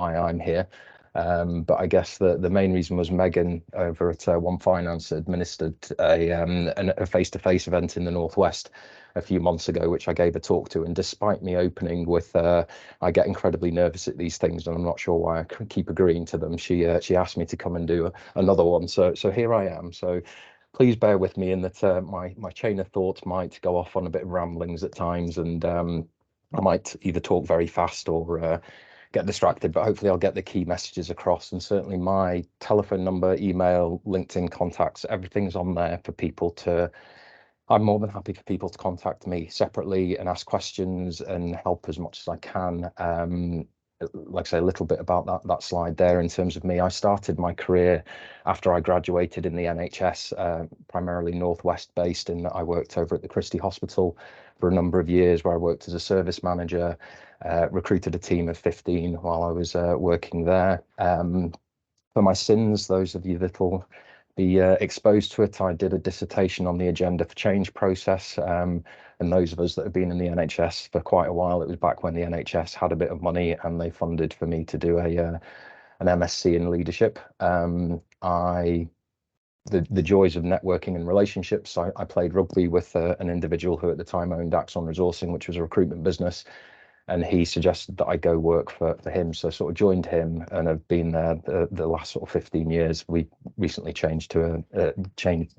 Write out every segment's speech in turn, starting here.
why I'm here. But I guess the main reason was Megan over at One Finance administered a face-to-face event in the Northwest a few months ago, which I gave a talk to. And despite me opening with, I get incredibly nervous at these things, and I'm not sure why I keep agreeing to them. She asked me to come and do another one, so here I am. So please bear with me in that my chain of thought might go off on a bit of ramblings at times, and I might either talk very fast or get distracted, but hopefully I'll get the key messages across. And certainly my telephone number, email, LinkedIn contacts, everything's on there for people to, I'm more than happy for people to contact me separately and ask questions and help as much as I can. Like I say, a little bit about that slide there in terms of me. I started my career after I graduated in the NHS, primarily Northwest based, and I worked over at the Christie Hospital for a number of years, where I worked as a service manager, recruited a team of 15 while I was working there. For my sins, those of you that will be exposed to it, I did a dissertation on the agenda for change process. And those of us that have been in the NHS for quite a while, it was back when the NHS had a bit of money and they funded for me to do an MSc in leadership. The joys of networking and relationships. I played rugby with an individual who at the time owned Axon Resourcing, which was a recruitment business, and he suggested that I go work for him. So I sort of joined him and have been there the last sort of 15 years. We recently changed to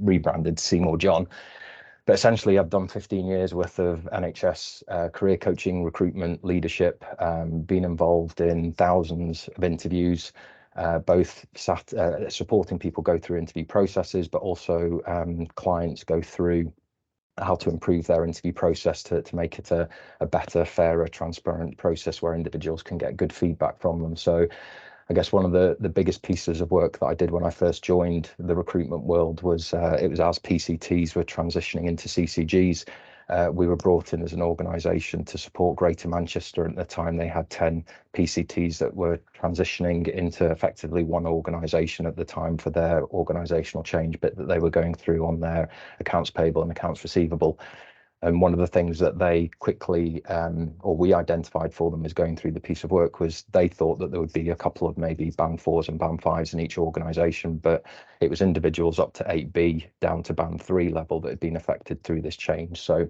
rebranded Seymour John. But essentially, I've done 15 years worth of NHS career coaching, recruitment, leadership, been involved in thousands of interviews, both supporting people go through interview processes, but also clients go through how to improve their interview process to make it a better, fairer, transparent process where individuals can get good feedback from them. So I guess one of the biggest pieces of work that I did when I first joined the recruitment world was it was as PCTs were transitioning into CCGs. We were brought in as an organisation to support Greater Manchester. At the time, they had 10 PCTs that were transitioning into effectively one organisation at the time for their organisational change bit that they were going through on their accounts payable and accounts receivable. And one of the things that they quickly, or we identified for them as going through the piece of work, was they thought that there would be a couple of maybe band 4s and band 5s in each organisation, but it was individuals up to 8B down to band 3 level that had been affected through this change. So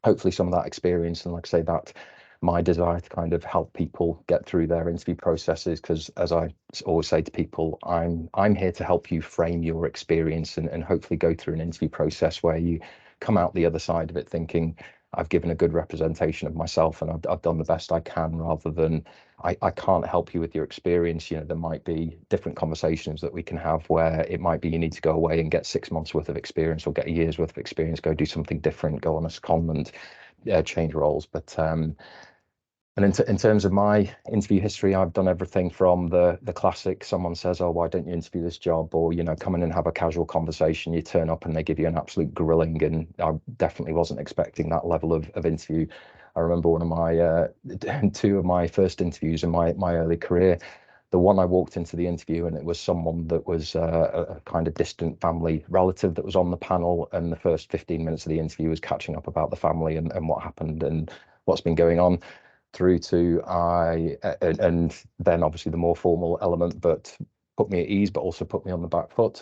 hopefully some of that experience, and like I say, that my desire to kind of help people get through their interview processes, because as I always say to people, I'm here to help you frame your experience and hopefully go through an interview process where you come out the other side of it thinking, I've given a good representation of myself and I've done the best I can, rather than I can't help you with your experience. You know, there might be different conversations that we can have where it might be you need to go away and get 6 months worth of experience or get a year's worth of experience, go do something different, go on a secondment, change roles. But and in terms of my interview history, I've done everything from the classic, someone says, oh, why don't you interview this job? Or, you know, come in and have a casual conversation. You turn up and they give you an absolute grilling. And I definitely wasn't expecting that level of interview. I remember one of my, 2 of my first interviews in my early career. The one I walked into the interview and it was someone that was a kind of distant family relative that was on the panel. And the first 15 minutes of the interview was catching up about the family and what happened and what's been going on, through to and then obviously the more formal element, but put me at ease, but also put me on the back foot.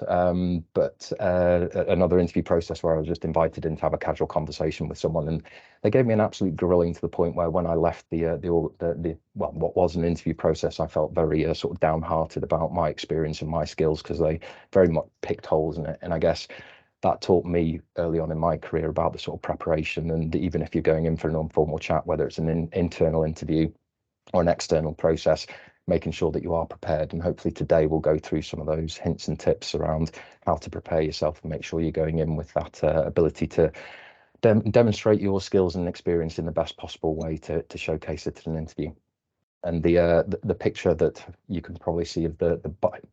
But another interview process where I was just invited in to have a casual conversation with someone, and they gave me an absolute grilling to the point where when I left the what was an interview process, I felt very sort of downhearted about my experience and my skills, because they very much picked holes in it. And I guess that taught me early on in my career about the sort of preparation. And even if you're going in for an informal chat, whether it's an internal interview or an external process, making sure that you are prepared. And hopefully today we'll go through some of those hints and tips around how to prepare yourself and make sure you're going in with that ability to demonstrate your skills and experience in the best possible way to showcase it in an interview. And the picture that you can probably see of the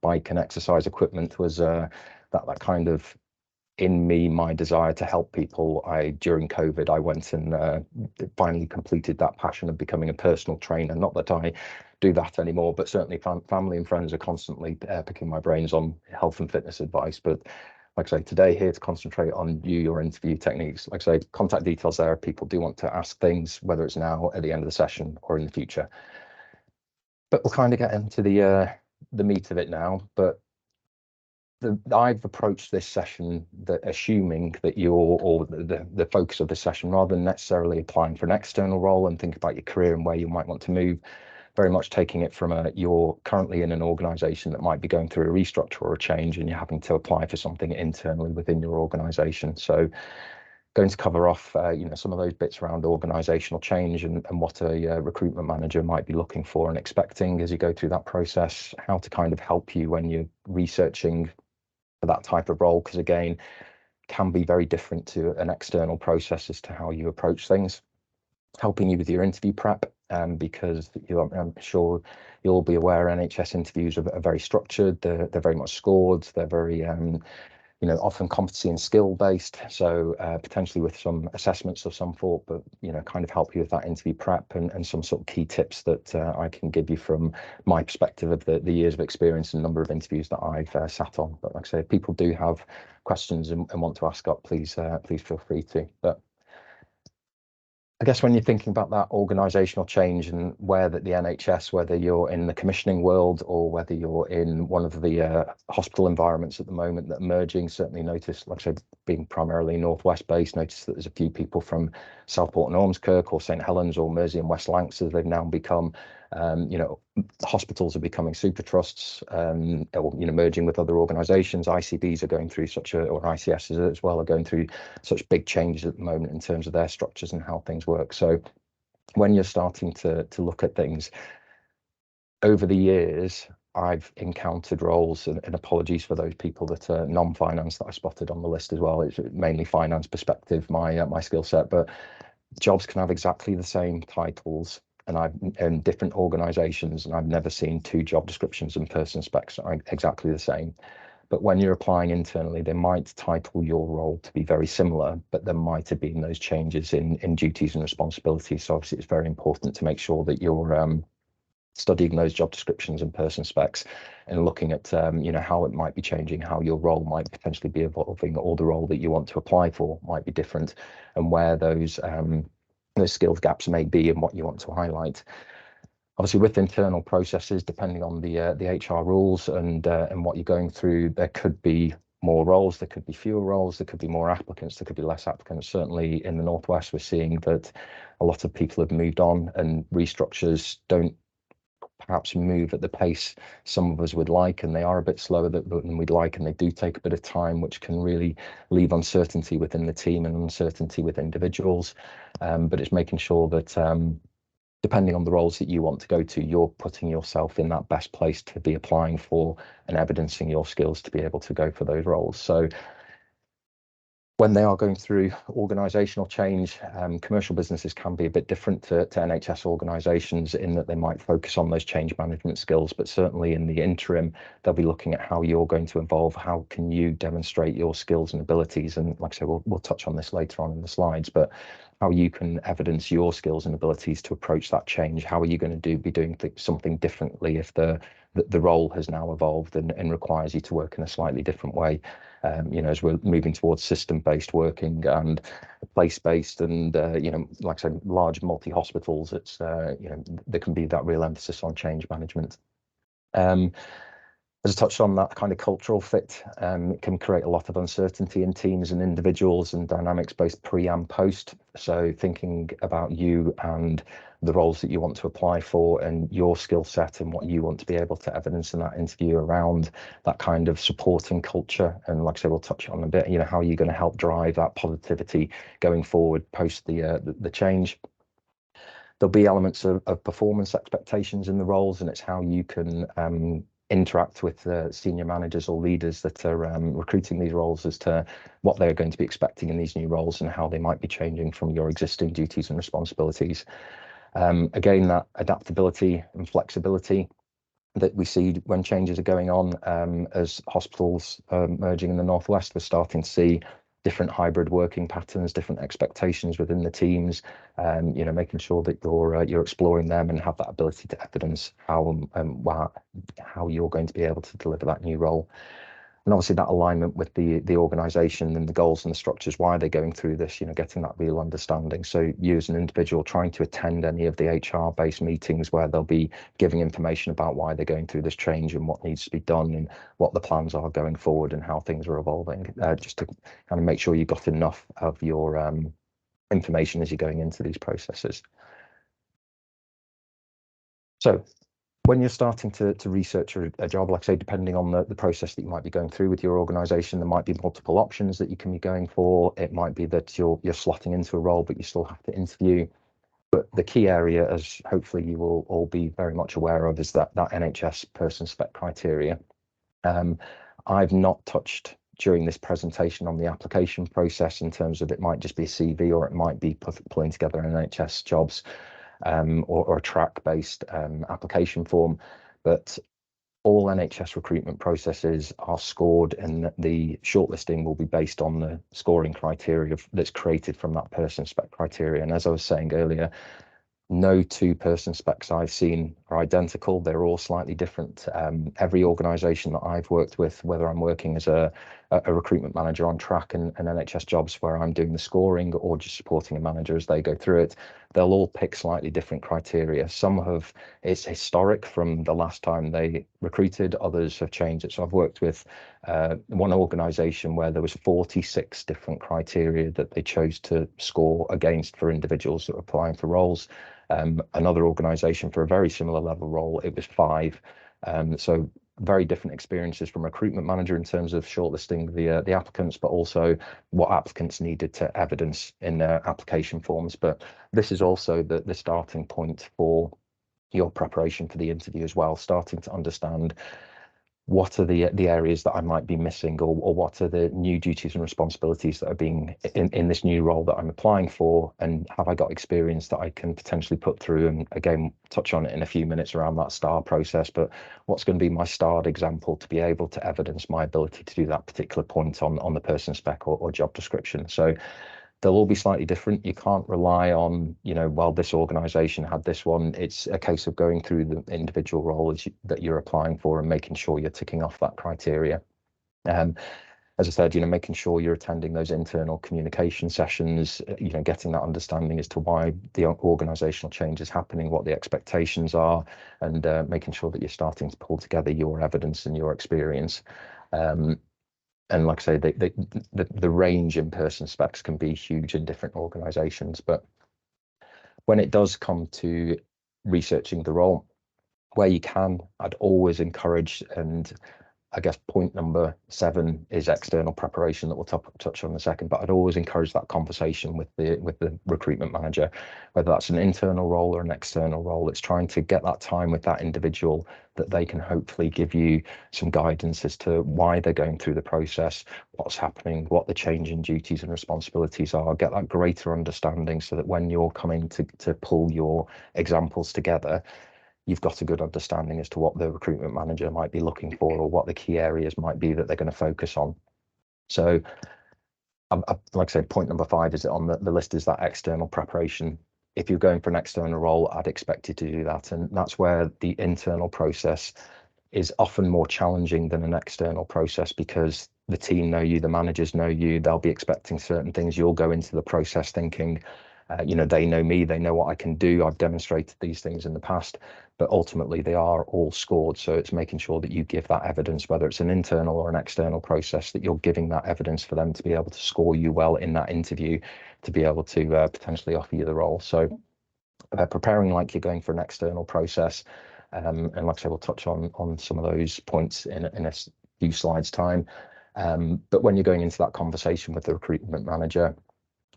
bike and exercise equipment was that kind of in me, my desire to help people. During COVID, I went and finally completed that passion of becoming a personal trainer. Not that I do that anymore, but certainly family and friends are constantly picking my brains on health and fitness advice. But like I say, today here to concentrate on your interview techniques. Like I say, contact details there if people do want to ask things, whether it's now at the end of the session or in the future. But we'll kind of get into the meat of it now. But I've approached this session that assuming that the focus of the session, rather than necessarily applying for an external role and think about your career and where you might want to move, very much taking it from you're currently in an organization that might be going through a restructure or a change, and you're having to apply for something internally within your organization. So going to cover off some of those bits around organizational change and what a recruitment manager might be looking for and expecting as you go through that process, how to kind of help you when you're researching for that type of role, because again, can be very different to an external process as to how you approach things. Helping you with your interview prep, because I'm sure you'll be aware NHS interviews are very structured. They're very much scored. They're very often competency and skill based. So potentially with some assessments of some sort, but kind of help you with that interview prep and some sort of key tips that I can give you from my perspective of the years of experience and number of interviews that I've sat on. But like I say, if people do have questions and want to ask up, please feel free to. But I guess when you're thinking about that organisational change and where that the NHS, whether you're in the commissioning world or whether you're in one of the hospital environments at the moment that are merging, certainly notice, like I said, being primarily Northwest based, notice that there's a few people from Southport and Ormskirk or St Helens or Mersey and West Lancs. They've now become, hospitals are becoming super trusts, or, merging with other organisations. ICBs are going through or ICSs as well, are going through such big changes at the moment in terms of their structures and how things work. So when you're starting to look at things over the years, I've encountered roles, and apologies for those people that are non-finance that I spotted on the list as well. It's mainly finance perspective, my skill set, but jobs can have exactly the same titles and I've in different organizations, and I've never seen two job descriptions and person specs are exactly the same. But when you're applying internally, they might title your role to be very similar, but there might have been those changes in duties and responsibilities. So obviously it's very important to make sure that you're studying those job descriptions and person specs and looking at how it might be changing, how your role might potentially be evolving, or the role that you want to apply for might be different, and where those skills gaps may be and what you want to highlight. Obviously, with internal processes, depending on the HR rules and what you're going through, there could be more roles, there could be fewer roles, there could be more applicants, there could be less applicants. Certainly in the Northwest, we're seeing that a lot of people have moved on, and restructures don't perhaps move at the pace some of us would like, and they are a bit slower than we'd like, and they do take a bit of time, which can really leave uncertainty within the team and uncertainty with individuals. But it's making sure that depending on the roles that you want to go to, you're putting yourself in that best place to be applying for and evidencing your skills to be able to go for those roles. So when they are going through organisational change, commercial businesses can be a bit different to NHS organisations in that they might focus on those change management skills, but certainly in the interim, they'll be looking at how you're going to evolve, how can you demonstrate your skills and abilities, and like I say, we'll touch on this later on in the slides, but how you can evidence your skills and abilities to approach that change. How are you going to be doing something differently if the role has now evolved and requires you to work in a slightly different way? As we're moving towards system-based working and place-based, and like I said, large multi-hospitals, it's there can be that real emphasis on change management. As I touched on, that kind of cultural fit, it can create a lot of uncertainty in teams and individuals and dynamics both pre and post. So thinking about you and the roles that you want to apply for and your skill set and what you want to be able to evidence in that interview around that kind of supporting culture. And like I said, we'll touch on a bit, how are you going to help drive that positivity going forward post the change. There'll be elements of performance expectations in the roles, and it's how you can interact with senior managers or leaders that are recruiting these roles as to what they're going to be expecting in these new roles and how they might be changing from your existing duties and responsibilities. Again, that adaptability and flexibility that we see when changes are going on, as hospitals merging in the Northwest, we're starting to see different hybrid working patterns, different expectations within the teams, making sure that you're exploring them and have that ability to evidence how you're going to be able to deliver that new role. And obviously that alignment with the organization and the goals and the structures, why they're going through this, getting that real understanding. So you as an individual trying to attend any of the HR based meetings where they'll be giving information about why they're going through this change and what needs to be done and what the plans are going forward and how things are evolving, just to kind of make sure you got enough of your information as you're going into these processes. So when you're starting to research a job, like I say, depending on the process that you might be going through with your organization, there might be multiple options that you can be going for. It might be that you're slotting into a role, but you still have to interview. But the key area, as hopefully you will all be very much aware of, is that NHS person spec criteria. I've not touched during this presentation on the application process in terms of it might just be a CV or it might be pulling together an NHS jobs or a track-based application form, but all NHS recruitment processes are scored, and the shortlisting will be based on the scoring criteria that's created from that person spec criteria. And as I was saying earlier, no two person specs I've seen are identical. They're all slightly different. Every organisation that I've worked with, whether I'm working as a recruitment manager on track and NHS jobs where I'm doing the scoring or just supporting a manager as they go through it, they'll all pick slightly different criteria. Some it's historic from the last time they recruited, others have changed it. So I've worked with one organisation where there was 46 different criteria that they chose to score against for individuals that were applying for roles. Another organisation for a very similar level role, it was 5. So very different experiences from recruitment manager in terms of shortlisting the applicants, but also what applicants needed to evidence in their application forms. But this is also the starting point for your preparation for the interview as well, starting to understand what are the areas that I might be missing, or what are the new duties and responsibilities that are being in this new role that I'm applying for, and have I got experience that I can potentially put through? And again, touch on it in a few minutes around that STAR process, but what's going to be my starred example to be able to evidence my ability to do that particular point on the person spec or job description. So they'll all be slightly different. You can't rely on, well, this organisation had this one. It's a case of going through the individual role that you're applying for and making sure you're ticking off that criteria. As I said, making sure you're attending those internal communication sessions, getting that understanding as to why the organisational change is happening, what the expectations are, and making sure that you're starting to pull together your evidence and your experience. And like I say, the range in person specs can be huge in different organisations. But when it does come to researching the role, where you can, I'd always encourage, and I guess point number 7 is external preparation that we'll touch on in a second, but I'd always encourage that conversation with the recruitment manager, whether that's an internal role or an external role. It's trying to get that time with that individual that they can hopefully give you some guidance as to why they're going through the process, what's happening, what the change in duties and responsibilities are, get that greater understanding so that when you're coming to pull your examples together, you've got a good understanding as to what the recruitment manager might be looking for or what the key areas might be that they're going to focus on. So like I said, point number 5 is on the list is that external preparation. If you're going for an external role, I'd expect you to do that. And that's where the internal process is often more challenging than an external process, because the team know you, the managers know you, they'll be expecting certain things. You'll go into the process thinking, they know me, they know what I can do, I've demonstrated these things in the past, but ultimately they are all scored. So it's making sure that you give that evidence, whether it's an internal or an external process, that you're giving that evidence for them to be able to score you well in that interview, to be able to potentially offer you the role. So preparing like you're going for an external process, and like I say, we'll touch on some of those points in a few slides time. But when you're going into that conversation with the recruitment manager,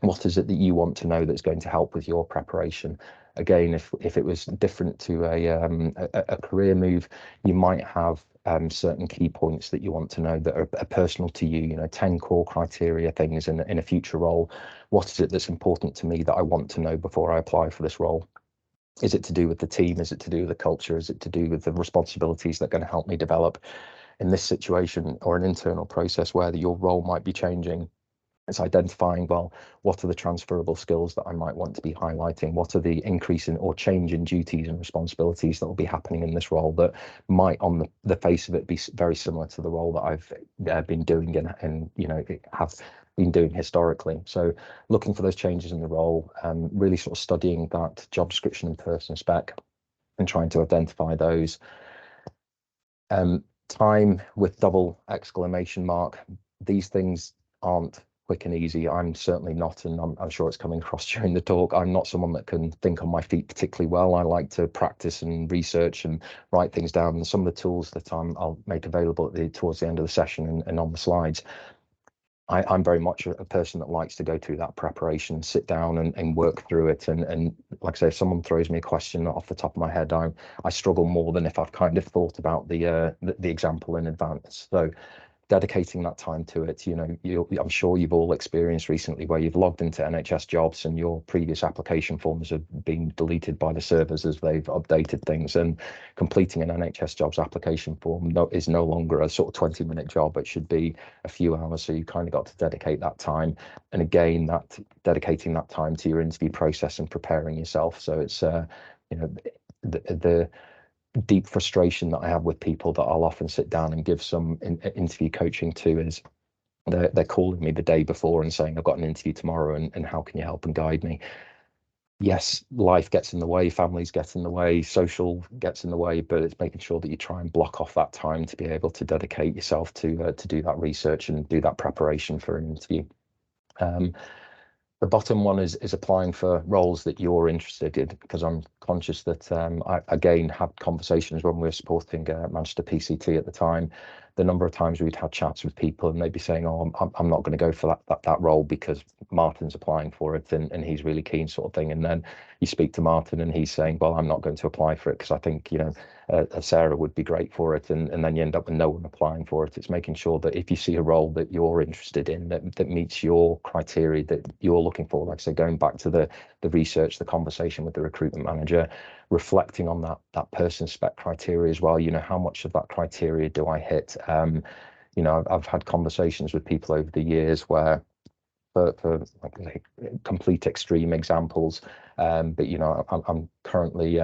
what is it that you want to know that's going to help with your preparation? Again, if it was different to a career move, you might have certain key points that you want to know that are personal to you. 10 core criteria things in a future role. What is it that's important to me that I want to know before I apply for this role? Is it to do with the team? Is it to do with the culture? Is it to do with the responsibilities that are going to help me develop in this situation, or an internal process where your role might be changing? It's identifying, well, what are the transferable skills that I might want to be highlighting? What are the increase in or change in duties and responsibilities that will be happening in this role that might, on the face of it, be very similar to the role that I've been doing and have been doing historically. So looking for those changes in the role, really sort of studying that job description and person spec and trying to identify those. Time with double exclamation mark. These things aren't quick and easy. I'm certainly not, and I'm sure it's coming across during the talk. I'm not someone that can think on my feet particularly well. I like to practice and research and write things down. And some of the tools that I'll make available towards the end of the session and on the slides, I'm very much a person that likes to go through that preparation, sit down and work through it. And like I say, if someone throws me a question off the top of my head, I struggle more than if I've kind of thought about the example in advance. So dedicating that time to it. I'm sure you've all experienced recently where you've logged into NHS Jobs and your previous application forms have been deleted by the servers as they've updated things, and completing an NHS Jobs application form is no longer a sort of 20-minute job. It should be a few hours, so you kind of got to dedicate that time. And again, that dedicating that time to your interview process and preparing yourself. So it's the deep frustration that I have with people that I'll often sit down and give some interview coaching to is they're calling me the day before and saying, I've got an interview tomorrow and how can you help and guide me? Yes, life gets in the way, families get in the way, social gets in the way, but it's making sure that you try and block off that time to be able to dedicate yourself to do that research and do that preparation for an interview. The bottom one is applying for roles that you're interested in, because I'm conscious that I again had conversations when we were supporting Manchester PCT at the time. The number of times we'd had chats with people and they'd be saying, "Oh, I'm not going to go for that role because Martin's applying for it and he's really keen," sort of thing. And then you speak to Martin and he's saying, "Well, I'm not going to apply for it because I think Sarah would be great for it," and then you end up with no one applying for it. It's making sure that if you see a role that you're interested in that meets your criteria that you're looking for, like I say, going back to the research, the conversation with the recruitment manager, reflecting on that person spec criteria as well. How much of that criteria do I hit? I've had conversations with people over the years where for like complete extreme examples, but I'm currently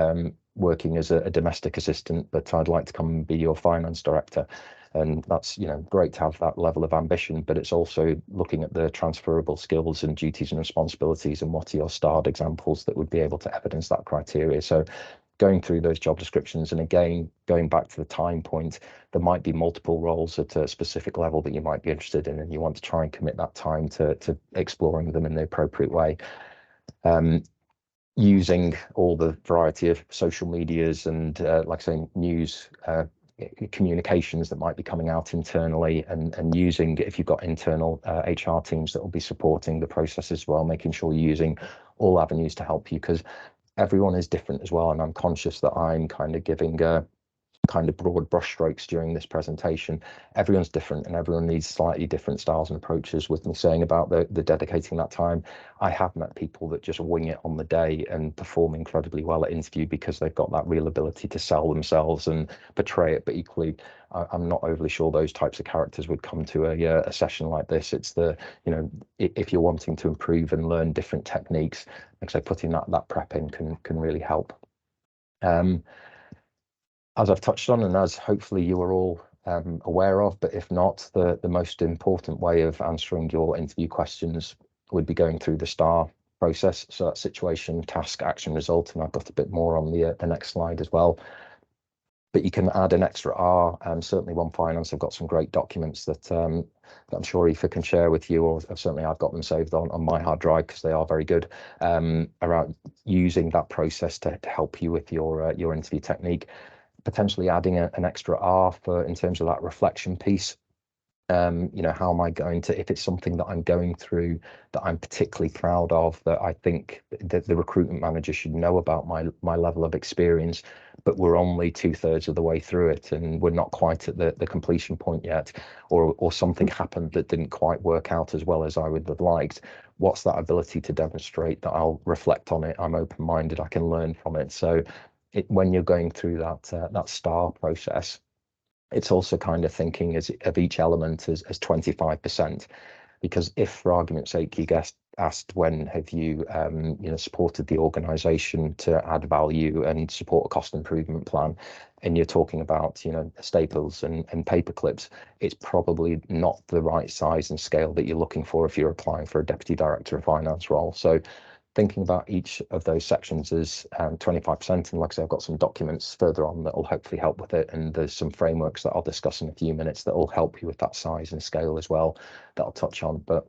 working as a domestic assistant, but I'd like to come and be your finance director. And that's great to have that level of ambition, but it's also looking at the transferable skills and duties and responsibilities and what are your starred examples that would be able to evidence that criteria. So going through those job descriptions, and again going back to the time point, there might be multiple roles at a specific level that you might be interested in, and you want to try and commit that time to exploring them in the appropriate way. Using all the variety of social medias and like I say, news communications that might be coming out internally, and using, if you've got internal HR teams that will be supporting the process as well, making sure you're using all avenues to help you, because everyone is different as well. And I'm conscious that I'm kind of giving kind of broad brushstrokes during this presentation. Everyone's different and everyone needs slightly different styles and approaches. With me saying about the dedicating that time, I have met people that just wing it on the day and perform incredibly well at interview because they've got that real ability to sell themselves and portray it. But equally, I'm not overly sure those types of characters would come to a session like this. It's if you're wanting to improve and learn different techniques, like I say, putting that prep in can really help. As I've touched on, and as hopefully you are all aware of, but if not, the most important way of answering your interview questions would be going through the STAR process. So that's situation, task, action, result, and I've got a bit more on the next slide as well. But you can add an extra R. Certainly One Finance have got some great documents that I'm sure Aoife can share with you, or certainly I've got them saved on my hard drive because they are very good, around using that process to help you with your interview technique. Potentially adding an extra R in terms of that reflection piece. How am I going to, if it's something that I'm going through that I'm particularly proud of, that I think that the recruitment manager should know about my level of experience, but we're only 2/3 of the way through it and we're not quite at the completion point yet, or something happened that didn't quite work out as well as I would have liked. What's that ability to demonstrate that I'll reflect on it, I'm open-minded, I can learn from it. So when you're going through that STAR process, it's also kind of thinking of each element as 25%. Because if, for argument's sake, you get asked when have you supported the organization to add value and support a cost improvement plan, and you're talking about staples and paper clips, it's probably not the right size and scale that you're looking for if you're applying for a deputy director of finance role. So thinking about each of those sections as 25%, and like I say, I've got some documents further on that will hopefully help with it, and there's some frameworks that I'll discuss in a few minutes that will help you with that size and scale as well, that I'll touch on. But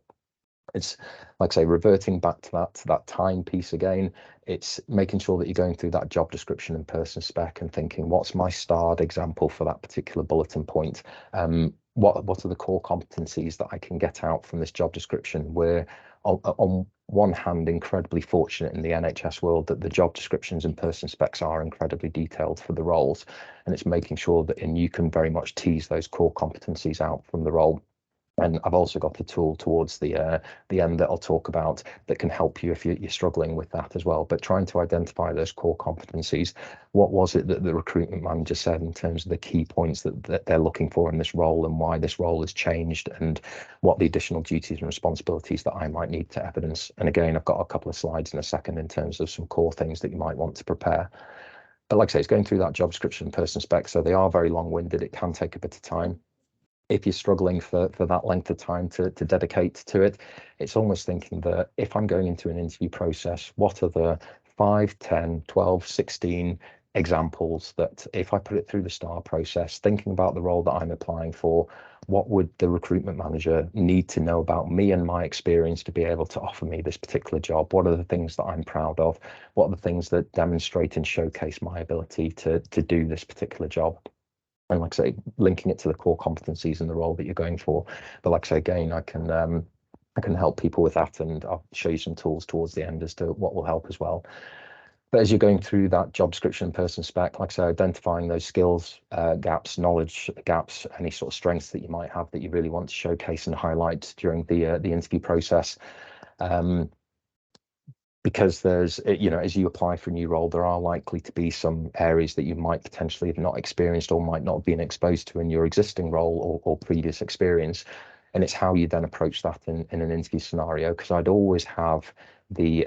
it's, like I say, reverting back to that time piece again. It's making sure that you're going through that job description and person spec and thinking, what's my starred example for that particular bulletin point? What are the core competencies that I can get out from this job description? We're on one hand incredibly fortunate in the NHS world that the job descriptions and person specs are incredibly detailed for the roles, and it's making sure that you can very much tease those core competencies out from the role. And I've also got a tool towards the end that I'll talk about that can help you if you're struggling with that as well. But trying to identify those core competencies. What was it that the recruitment manager said in terms of the key points that they're looking for in this role, and why this role has changed, and what the additional duties and responsibilities that I might need to evidence. And again, I've got a couple of slides in a second in terms of some core things that you might want to prepare. But like I say, it's going through that job description and person spec. So they are very long-winded. It can take a bit of time. If you're struggling for that length of time to dedicate to it, it's almost thinking that if I'm going into an interview process, what are the 5, 10, 12, 16 examples that if I put it through the STAR process, thinking about the role that I'm applying for, what would the recruitment manager need to know about me and my experience to be able to offer me this particular job? What are the things that I'm proud of? What are the things that demonstrate and showcase my ability to do this particular job? And like I say, linking it to the core competencies in the role that you're going for. But like I say, again, I can help people with that, and I'll show you some tools towards the end as to what will help as well. But as you're going through that job description and person spec, like I say, identifying those skills gaps, knowledge gaps, any sort of strengths that you might have that you really want to showcase and highlight during the interview process. Because there's, as you apply for a new role, there are likely to be some areas that you might potentially have not experienced or might not have been exposed to in your existing role or previous experience. And it's how you then approach that in an interview scenario. Because I'd always have the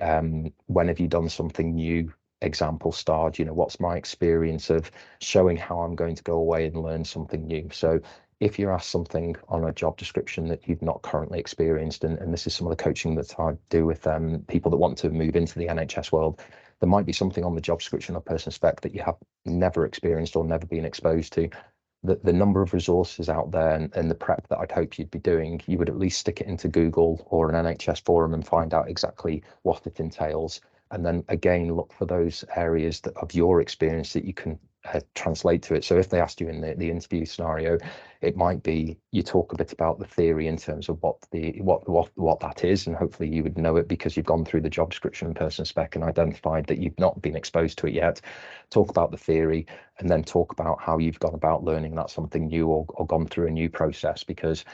when have you done something new example starred, what's my experience of showing how I'm going to go away and learn something new. So if you're asked something on a job description that you've not currently experienced, and this is some of the coaching that I do with people that want to move into the NHS world, there might be something on the job description or person spec that you have never experienced or never been exposed to. The number of resources out there and the prep that I'd hope you'd be doing, you would at least stick it into Google or an NHS forum and find out exactly what it entails. And then again, look for those areas of your experience that you can translate to it. So if they asked you in the interview scenario, it might be you talk a bit about the theory in terms of what that is, and hopefully you would know it because you've gone through the job description and person spec and identified that you've not been exposed to it yet. Talk about the theory, and then talk about how you've gone about learning that something new or gone through a new process. Because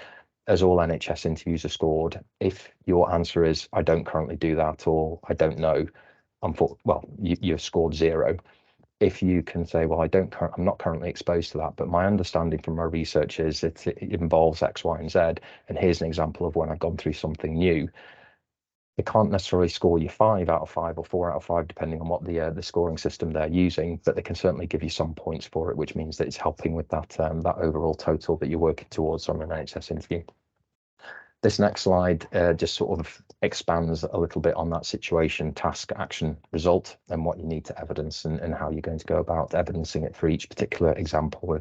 as all NHS interviews are scored, if your answer is I don't currently do that or I don't know, you've scored 0. If you can say, well, I'm not currently exposed to that, but my understanding from my research is it involves X, Y, and Z, and here's an example of when I've gone through something new. They can't necessarily score you 5 out of 5 or 4 out of 5, depending on what the scoring system they're using, but they can certainly give you some points for it, which means that it's helping with that overall total that you're working towards on an NHS interview. This next slide just sort of expands a little bit on that situation, task, action, result, and what you need to evidence and how you're going to go about evidencing it for each particular example.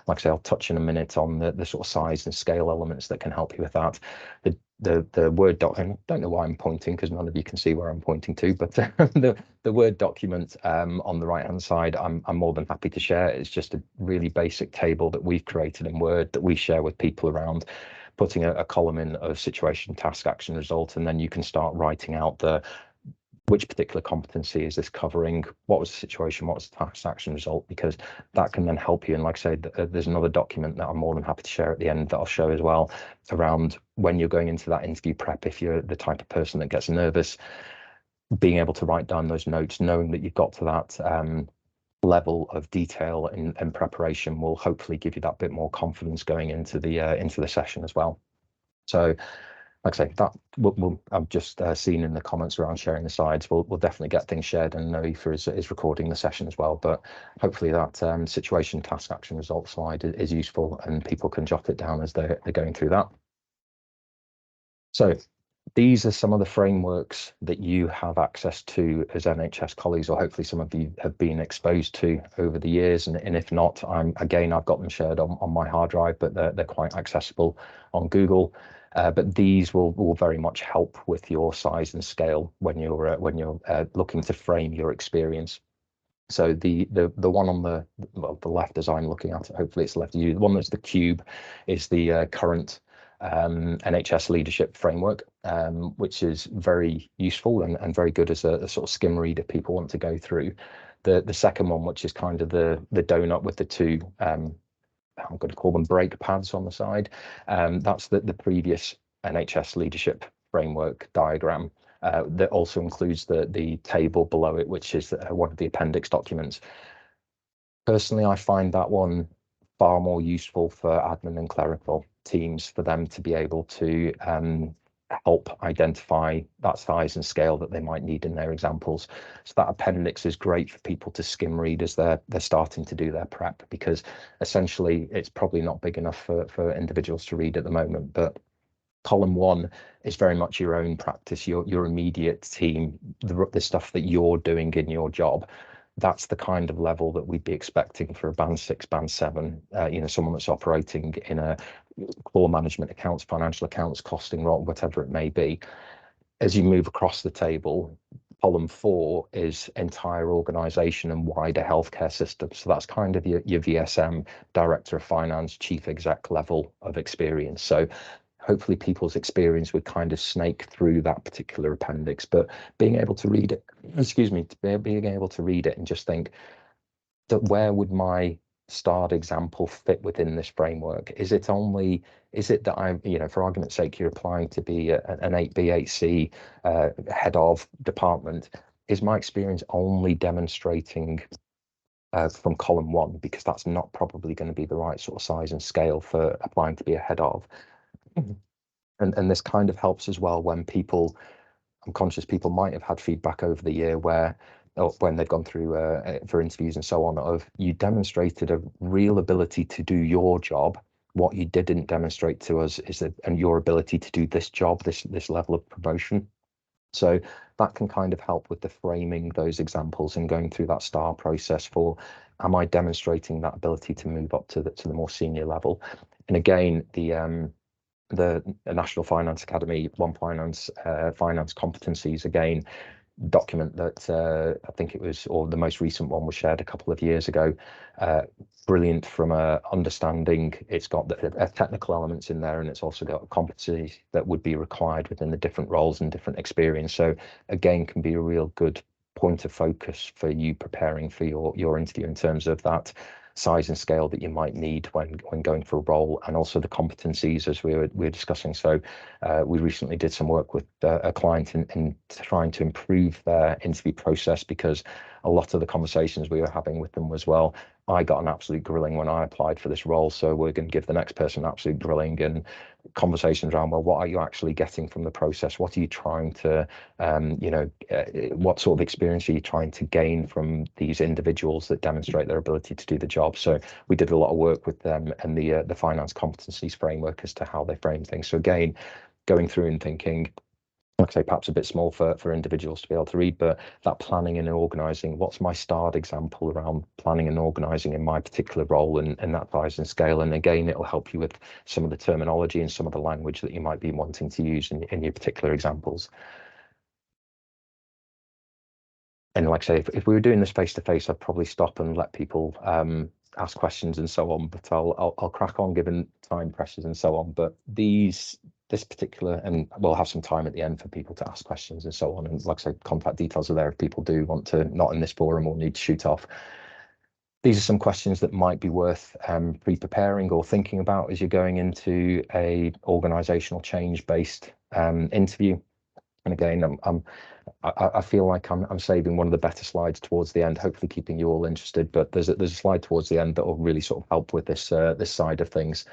Like I say, I'll touch in a minute on the sort of size and scale elements that can help you with that. The Word doc, and I don't know why I'm pointing because none of you can see where I'm pointing to, but the Word document on the right hand side, I'm more than happy to share. It's just a really basic table that we've created in Word that we share with people around, putting a column in of situation, task, action, result, and then you can start writing out which particular competency is this covering, what was the situation, what was the task, action, result, because that can then help you. And like I say, there's another document that I'm more than happy to share at the end that I'll show as well around when you're going into that interview prep, if you're the type of person that gets nervous, being able to write down those notes, knowing that you've got to that level of detail and preparation will hopefully give you that bit more confidence going into the session as well. So like I say, that I've just seen in the comments around sharing the slides. We'll definitely get things shared, and Noifa is recording the session as well. But hopefully that situation, task, action, result slide is useful, and people can jot it down as they're going through that. So these are some of the frameworks that you have access to as NHS colleagues, or hopefully some of you have been exposed to over the years. And if not, I've got them shared on my hard drive, but they're quite accessible on Google. But these will very much help with your size and scale when you're looking to frame your experience. So the one on the left, as I'm looking at it, hopefully it's left of you, the one that's the cube is the current NHS leadership framework, which is very useful and very good as a sort of skim read if people want to go through. The second one, which is kind of the donut with the two, I'm going to call them brake pads on the side, that's the previous NHS leadership framework diagram. That also includes the table below it, which is one of the appendix documents. Personally, I find that one far more useful for admin and clerical teams, for them to be able to help identify that size and scale that they might need in their examples. So that appendix is great for people to skim read as they're starting to do their prep, because essentially it's probably not big enough for individuals to read at the moment. But column one is very much your own practice, your immediate team, the stuff that you're doing in your job. That's the kind of level that we'd be expecting for a band 6, band 7, someone that's operating in a core management accounts, financial accounts, costing role, whatever it may be. As you move across the table, column 4 is entire organisation and wider healthcare system. So that's kind of your VSM, director of finance, chief exec level of experience. So hopefully people's experience would kind of snake through that particular appendix, but being able to read it, being able to read it and just think that where would my starred example fit within this framework? Is it that I'm, for argument's sake, you're applying to be an 8B, 8C head of department? Is my experience only demonstrating from column 1, because that's not probably going to be the right sort of size and scale for applying to be a head of? And this kind of helps as well when I'm conscious people might have had feedback over the year or when they've gone through for interviews and so on, of you demonstrated a real ability to do your job. What you didn't demonstrate to us is and your ability to do this job, this level of promotion. So that can kind of help with the framing those examples and going through that STAR process for, am I demonstrating that ability to move up to the more senior level? And again, the National Finance Academy One Finance finance competencies, again, document that I think it was, or the most recent one was shared a couple of years ago. Brilliant from a understanding. It's got the technical elements in there, and it's also got competencies that would be required within the different roles and different experience. So again, can be a real good point of focus for you preparing for your interview in terms of that size and scale that you might need when going for a role, and also the competencies as we were discussing. So we recently did some work with a client in trying to improve their interview process, because a lot of the conversations we were having with them was, well, I got an absolute grilling when I applied for this role, so we're going to give the next person an absolute grilling. And conversations around, well, what are you actually getting from the process? What are you trying to, what sort of experience are you trying to gain from these individuals that demonstrate their ability to do the job? So we did a lot of work with them and the finance competencies framework as to how they frame things. So again, going through and thinking, like I say, perhaps a bit small for individuals to be able to read, but that planning and organising, what's my starred example around planning and organising in my particular role and that size and scale? And again, it'll help you with some of the terminology and some of the language that you might be wanting to use in your particular examples. And like I say, if we were doing this face to face, I'd probably stop and let people ask questions and so on, but I'll crack on given time pressures and so on. But this particular, and we'll have some time at the end for people to ask questions and so on. And like I say, contact details are there if people do want to, not in this forum, or need to shoot off. These are some questions that might be worth pre-preparing or thinking about as you're going into a organisational change-based interview. And again, I feel like I'm saving one of the better slides towards the end, hopefully keeping you all interested. But there's a slide towards the end that will really sort of help with this this side of things.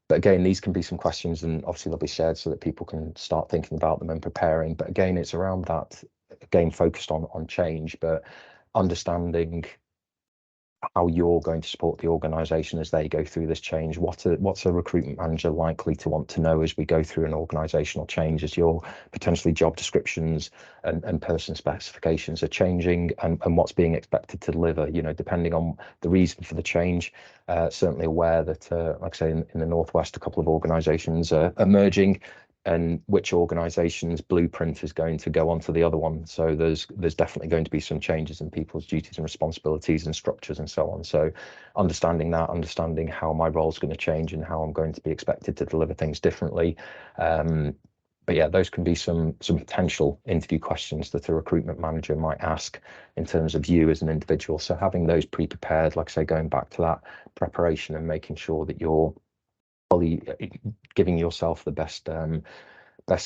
But again, these can be some questions, and obviously they'll be shared so that people can start thinking about them and preparing. But again, it's around that, again, focused on change, but understanding how you're going to support the organization as they go through this change. What's a recruitment manager likely to want to know as we go through an organizational change, as your potentially job descriptions and person specifications are changing, and what's being expected to deliver, depending on the reason for the change. Certainly aware that, like I say, in the Northwest, a couple of organizations are emerging, and which organization's blueprint is going to go on to the other one. So there's definitely going to be some changes in people's duties and responsibilities and structures and so on. So understanding how my role is going to change and how I'm going to be expected to deliver things differently. But yeah, those can be some potential interview questions that a recruitment manager might ask in terms of you as an individual. So having those pre-prepared, like I say, going back to that preparation and making sure that you're fully giving yourself the best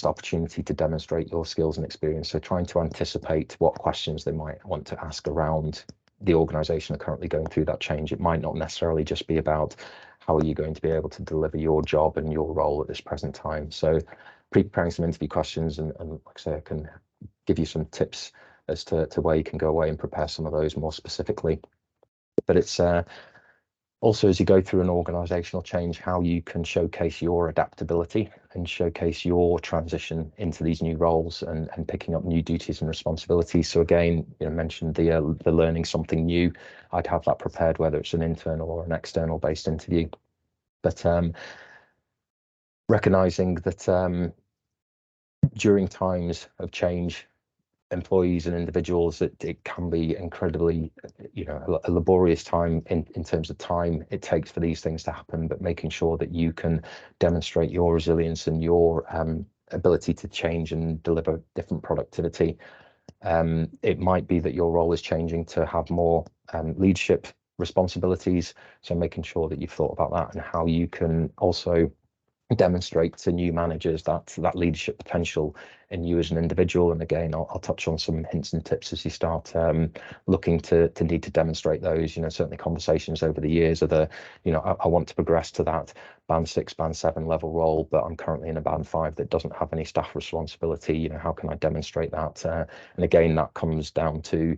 opportunity to demonstrate your skills and experience. So trying to anticipate what questions they might want to ask around the organisation are currently going through that change. It might not necessarily just be about how are you going to be able to deliver your job and your role at this present time. So preparing some interview questions, and like I say, I can give you some tips as to where you can go away and prepare some of those more specifically. But it's also, as you go through an organizational change, how you can showcase your adaptability and showcase your transition into these new roles and picking up new duties and responsibilities. So again, mentioned the learning something new. I'd have that prepared, whether it's an internal or an external based interview. But recognizing that during times of change, employees and individuals, it can be incredibly, a laborious time in terms of time it takes for these things to happen, but making sure that you can demonstrate your resilience and your ability to change and deliver different productivity. It might be that your role is changing to have more leadership responsibilities, so making sure that you've thought about that and how you can also demonstrate to new managers that leadership potential in you as an individual. And again, I'll touch on some hints and tips as you start looking to need to demonstrate those. Certainly conversations over the years are I want to progress to that band 6, band 7 level role, but I'm currently in a band 5 that doesn't have any staff responsibility. How can I demonstrate that? And again, that comes down to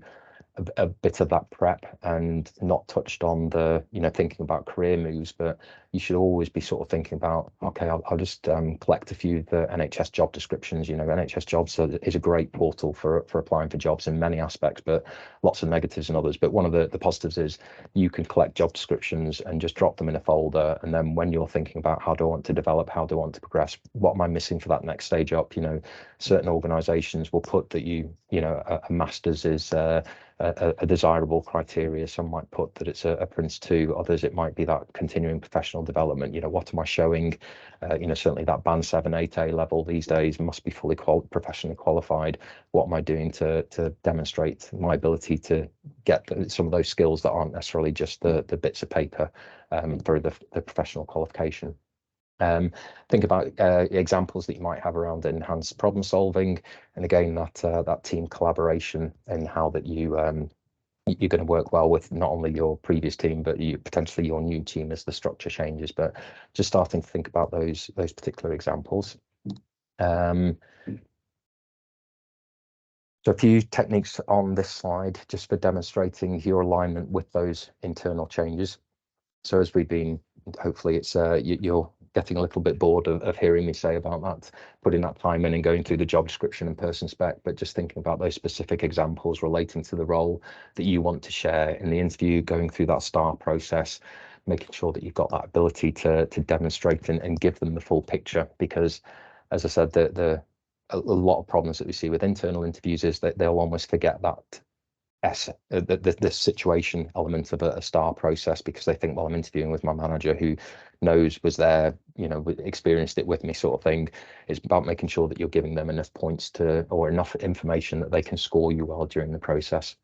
a bit of that prep, and not touched on the thinking about career moves, but you should always be sort of thinking about, okay, I'll just collect a few of the NHS job descriptions. NHS jobs is a great portal for applying for jobs in many aspects, but lots of negatives in others. But one of the positives is you can collect job descriptions and just drop them in a folder, and then when you're thinking about how do I want to develop, how do I want to progress, what am I missing for that next stage up, certain organizations will put that a master's is a desirable criteria. Some might put that it's a Prince 2, others it might be that continuing professional development. What am I showing? Certainly that band 7, 8A level these days must be fully professionally qualified. What am I doing to demonstrate my ability to get some of those skills that aren't necessarily just the bits of paper for the professional qualification? Think about examples that you might have around enhanced problem solving, and again that team collaboration, and how that you're going to work well with not only your previous team, but potentially your new team as the structure changes. But just starting to think about those particular examples. So a few techniques on this slide just for demonstrating your alignment with those internal changes. So as we've been, hopefully it's you're getting a little bit bored of hearing me say about that, putting that time in and going through the job description and person spec, but just thinking about those specific examples relating to the role that you want to share in the interview, going through that STAR process, making sure that you've got that ability to demonstrate and give them the full picture. Because as I said, a lot of problems that we see with internal interviews is that they'll almost forget that the situation element of a STAR process, because they think, well, I'm interviewing with my manager who was there, experienced it with me, sort of thing. It's about making sure that you're giving them enough points or enough information that they can score you well during the process.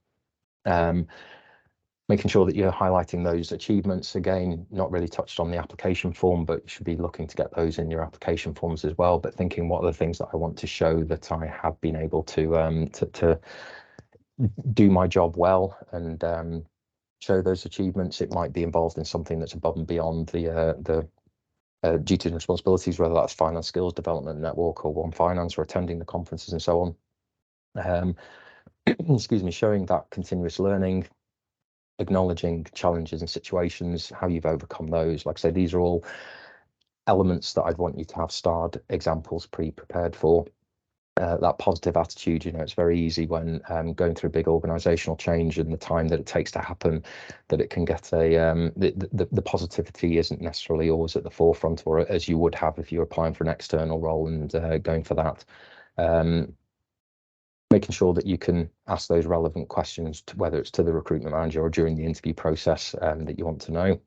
Making sure that you're highlighting those achievements. Again, not really touched on the application form, but you should be looking to get those in your application forms as well. But thinking, what are the things that I want to show that I have been able to do my job well, and show those achievements. It might be involved in something that's above and beyond the duties and responsibilities, whether that's finance skills development, network, or one finance, or attending the conferences and so on. Excuse me, showing that continuous learning, acknowledging challenges and situations, how you've overcome those. Like I say, these are all elements that I'd want you to have starred examples pre-prepared for. That positive attitude, it's very easy when going through a big organizational change and the time that it takes to happen, that it can get the positivity isn't necessarily always at the forefront, or as you would have if you're applying for an external role and going for that. Making sure that you can ask those relevant questions, whether it's to the recruitment manager or during the interview process, that you want to know.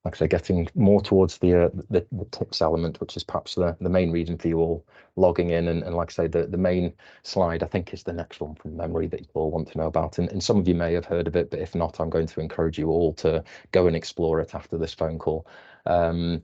Like I say, getting more towards the tips element, which is perhaps the main reason for you all logging in. And like I say, the main slide, I think, is the next one from memory that you all want to know about. And some of you may have heard of it, but if not, I'm going to encourage you all to go and explore it after this phone call. But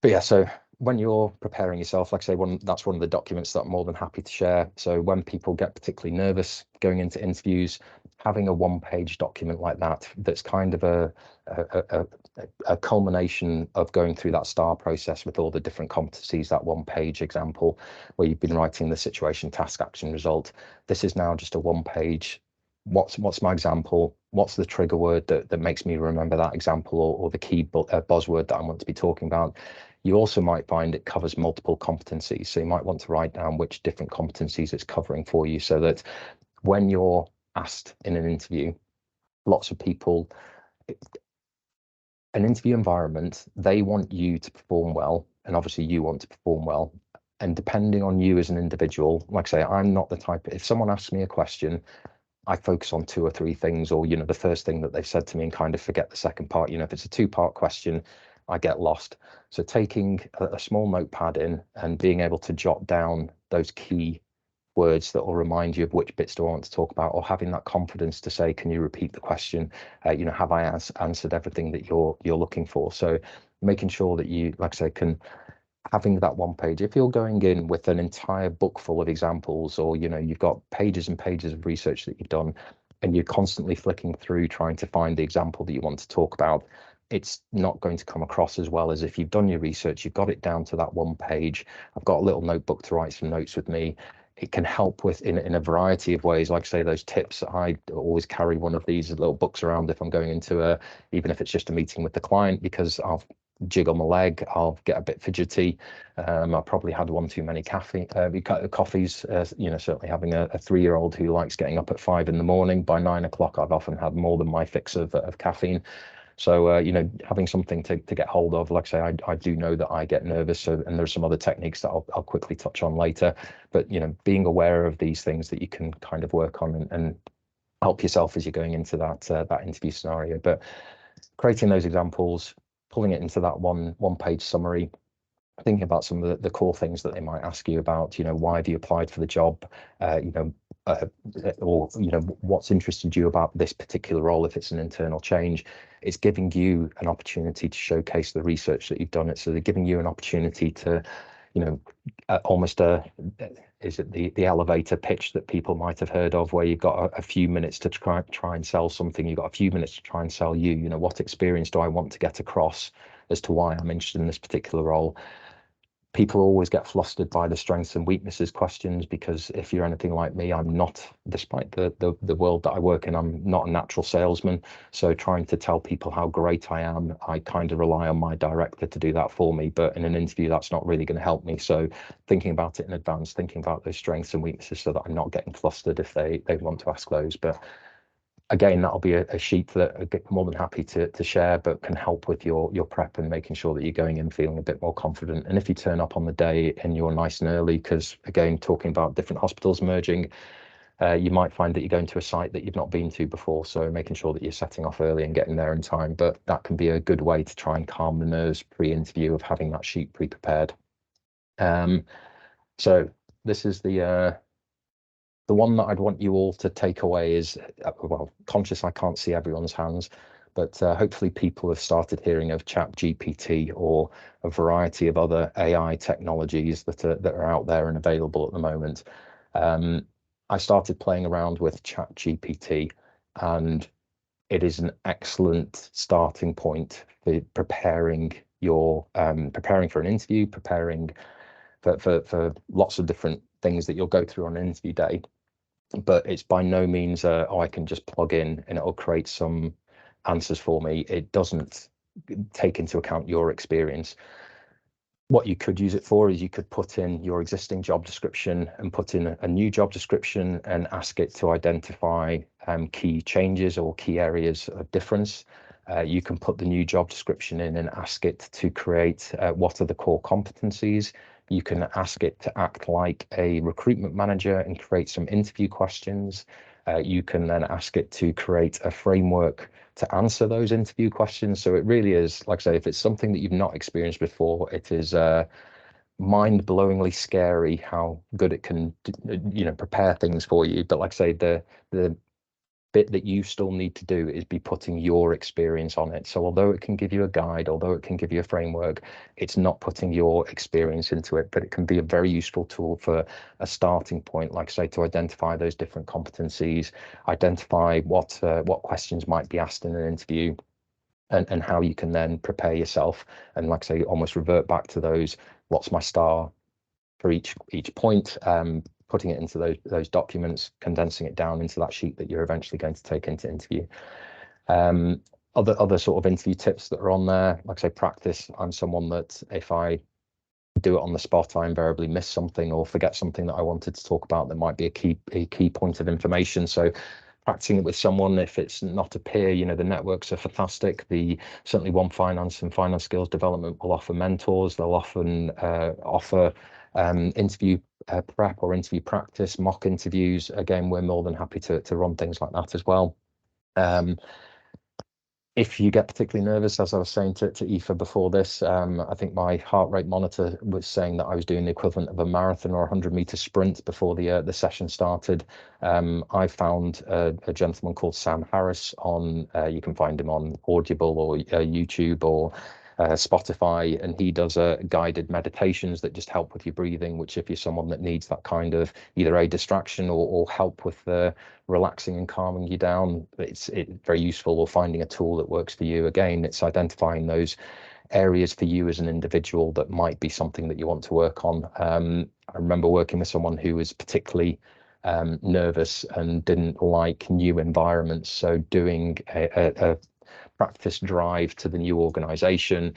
yeah, so when you're preparing yourself, like I say, that's one of the documents that I'm more than happy to share. So when people get particularly nervous going into interviews, having a one-page document like that, that's kind of a culmination of going through that STAR process with all the different competencies, that one-page example where you've been writing the situation, task, action, result. This is now just a one-page. What's my example? What's the trigger word that makes me remember that example, or the key buzzword that I want to be talking about? You also might find it covers multiple competencies. So you might want to write down which different competencies it's covering for you, so that when you're asked in an interview, lots of people, an interview environment, they want you to perform well, and obviously you want to perform well. And depending on you as an individual, like I say, I'm not the type, if someone asks me a question, I focus on 2 or 3 things, or, the first thing that they've said to me, and kind of forget the second part. If it's a 2-part question, I get lost. So taking a small notepad in and being able to jot down those key words that will remind you of which bits do I want to talk about, or having that confidence to say, can you repeat the question? Have I answered everything that you're looking for? So making sure that you, like I say, having that one page. If you're going in with an entire book full of examples, or you've got pages and pages of research that you've done, and you're constantly flicking through trying to find the example that you want to talk about, it's not going to come across as well as if you've done your research, you've got it down to that one page. I've got a little notebook to write some notes with me. It can help with in a variety of ways. Like I say, those tips, I always carry one of these little books around if I'm going into even if it's just a meeting with the client, because I'll jiggle my leg, I'll get a bit fidgety. I probably had one too many coffees. Certainly having a 3-year-old who likes getting up at 5 in the morning. By 9 o'clock, I've often had more than my fix of caffeine. So, having something to get hold of. Like I say, I do know that I get nervous. So, and there's some other techniques that I'll quickly touch on later. But, being aware of these things that you can kind of work on and help yourself as you're going into that interview scenario. But creating those examples, pulling it into that one-page summary, thinking about some of the core things that they might ask you about, why have you applied for the job, or what's interested you about this particular role if it's an internal change. It's giving you an opportunity to showcase the research that you've done. So they're giving you an opportunity to, almost is it the elevator pitch that people might have heard of, where you've got a few minutes to try and sell something. You've got a few minutes to try and sell you. What experience do I want to get across as to why I'm interested in this particular role? People always get flustered by the strengths and weaknesses questions, because if you're anything like me, I'm not, despite the world that I work in, I'm not a natural salesman. So trying to tell people how great I am, I kind of rely on my director to do that for me. But in an interview, that's not really going to help me. So thinking about it in advance, thinking about those strengths and weaknesses, so that I'm not getting flustered if they want to ask those. But again, that'll be a sheet that I'm more than happy to share, but can help with your prep and making sure that you're going in feeling a bit more confident. And if you turn up on the day and you're nice and early, because again, talking about different hospitals merging, you might find that you're going to a site that you've not been to before. So making sure that you're setting off early and getting there in time. But that can be a good way to try and calm the nerves pre-interview of having that sheet pre-prepared. So this is the one that I'd want you all to take away is, well, conscious I can't see everyone's hands, but hopefully people have started hearing of ChatGPT or a variety of other AI technologies that are out there and available at the moment. I started playing around with ChatGPT, and it is an excellent starting point for preparing preparing for an interview, preparing for lots of different things that you'll go through on an interview day. But it's by no means oh, I can just plug in and it'll create some answers for me. It doesn't take into account your experience. What you could use it for is you could put in your existing job description and put in a new job description and ask it to identify key changes or key areas of difference. You can put the new job description in and ask it to create what are the core competencies. You can ask it to act like a recruitment manager and create some interview questions. You can then ask it to create a framework to answer those interview questions. So it really is, like I say, if it's something that you've not experienced before, it is mind-blowingly scary how good it can, prepare things for you. But like I say, the bit that you still need to do is be putting your experience on it. So although it can give you a guide, although it can give you a framework, it's not putting your experience into it, but it can be a very useful tool for a starting point, like I say, to identify those different competencies, identify what questions might be asked in an interview, and how you can then prepare yourself. And like I say, almost revert back to those, what's my star for each point, putting it into those documents, condensing it down into that sheet that you're eventually going to take into interview. Other sort of interview tips that are on there, like I say, practice. I'm someone that if I do it on the spot, I invariably miss something or forget something that I wanted to talk about that might be a key point of information. So practicing it with someone, if it's not a peer, the networks are fantastic. Certainly One Finance and Finance Skills Development will offer mentors. They'll often offer interview prep or interview practice, mock interviews. Again, we're more than happy to run things like that as well. If you get particularly nervous, as I was saying to Aoife before this, I think my heart rate monitor was saying that I was doing the equivalent of a marathon or a 100-meter sprint before the session started. I found a gentleman called Sam Harris on, you can find him on Audible or YouTube or Spotify, and he does guided meditations that just help with your breathing, which if you're someone that needs that kind of either a distraction or help with relaxing and calming you down, it's very useful. Or finding a tool that works for you. Again, it's identifying those areas for you as an individual that might be something that you want to work on. I remember working with someone who was particularly nervous and didn't like new environments, so doing a practice drive to the new organization,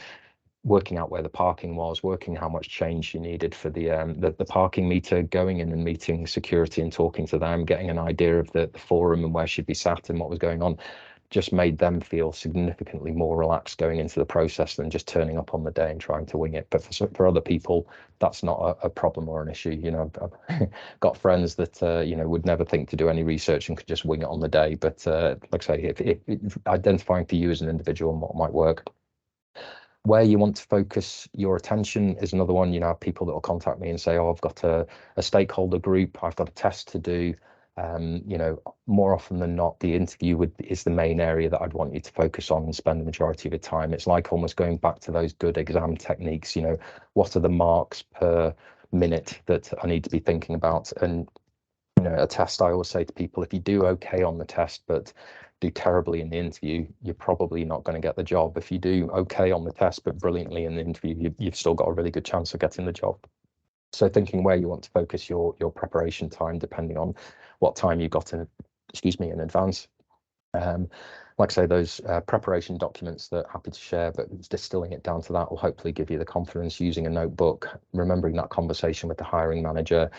working out where the parking was, working how much change you needed for the parking meter, going in and meeting security and talking to them, getting an idea of the forum and where she'd be sat and what was going on, just made them feel significantly more relaxed going into the process than just turning up on the day and trying to wing it. But for other people, that's not a problem or an issue. I've got friends that would never think to do any research and could just wing it on the day. But like I say, if identifying for you as an individual and what might work. Where you want to focus your attention is another one. People that will contact me and say, oh, I've got a stakeholder group, I've got a test to do. More often than not, the interview is the main area that I'd want you to focus on and spend the majority of your time. It's like almost going back to those good exam techniques. What are the marks per minute that I need to be thinking about? And a test, I always say to people, if you do okay on the test but do terribly in the interview, you're probably not going to get the job. If you do okay on the test but brilliantly in the interview, you've still got a really good chance of getting the job. So thinking where you want to focus your preparation time, depending on what time you've got in advance. Like I say, those preparation documents that I'm happy to share, but distilling it down to that will hopefully give you the confidence. Using a notebook, remembering that conversation with the hiring manager,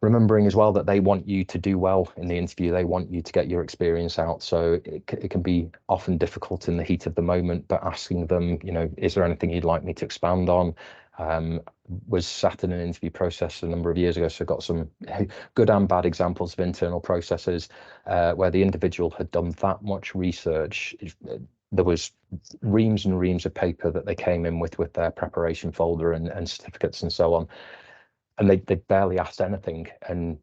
remembering as well that they want you to do well in the interview. They want you to get your experience out. So it can be often difficult in the heat of the moment, but asking them, is there anything you'd like me to expand on? Was sat in an interview process a number of years ago, so got some good and bad examples of internal processes where the individual had done that much research. There was reams and reams of paper that they came in with their preparation folder and certificates and so on, and they barely asked anything. And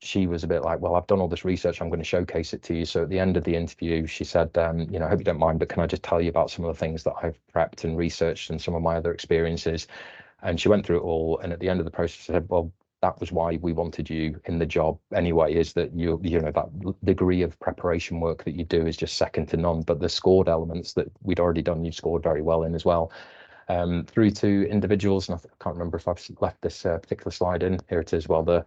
she was a bit like, well, I've done all this research, I'm going to showcase it to you. So at the end of the interview, she said, I hope you don't mind, but can I just tell you about some of the things that I've prepped and researched and some of my other experiences? And she went through it all. And at the end of the process, I said, well, that was why we wanted you in the job anyway, is that you know, that degree of preparation work that you do is just second to none. But the scored elements that we'd already done, you scored very well in as well. Through to individuals, and I can't remember if I've left this particular slide in. Here it is. Well, the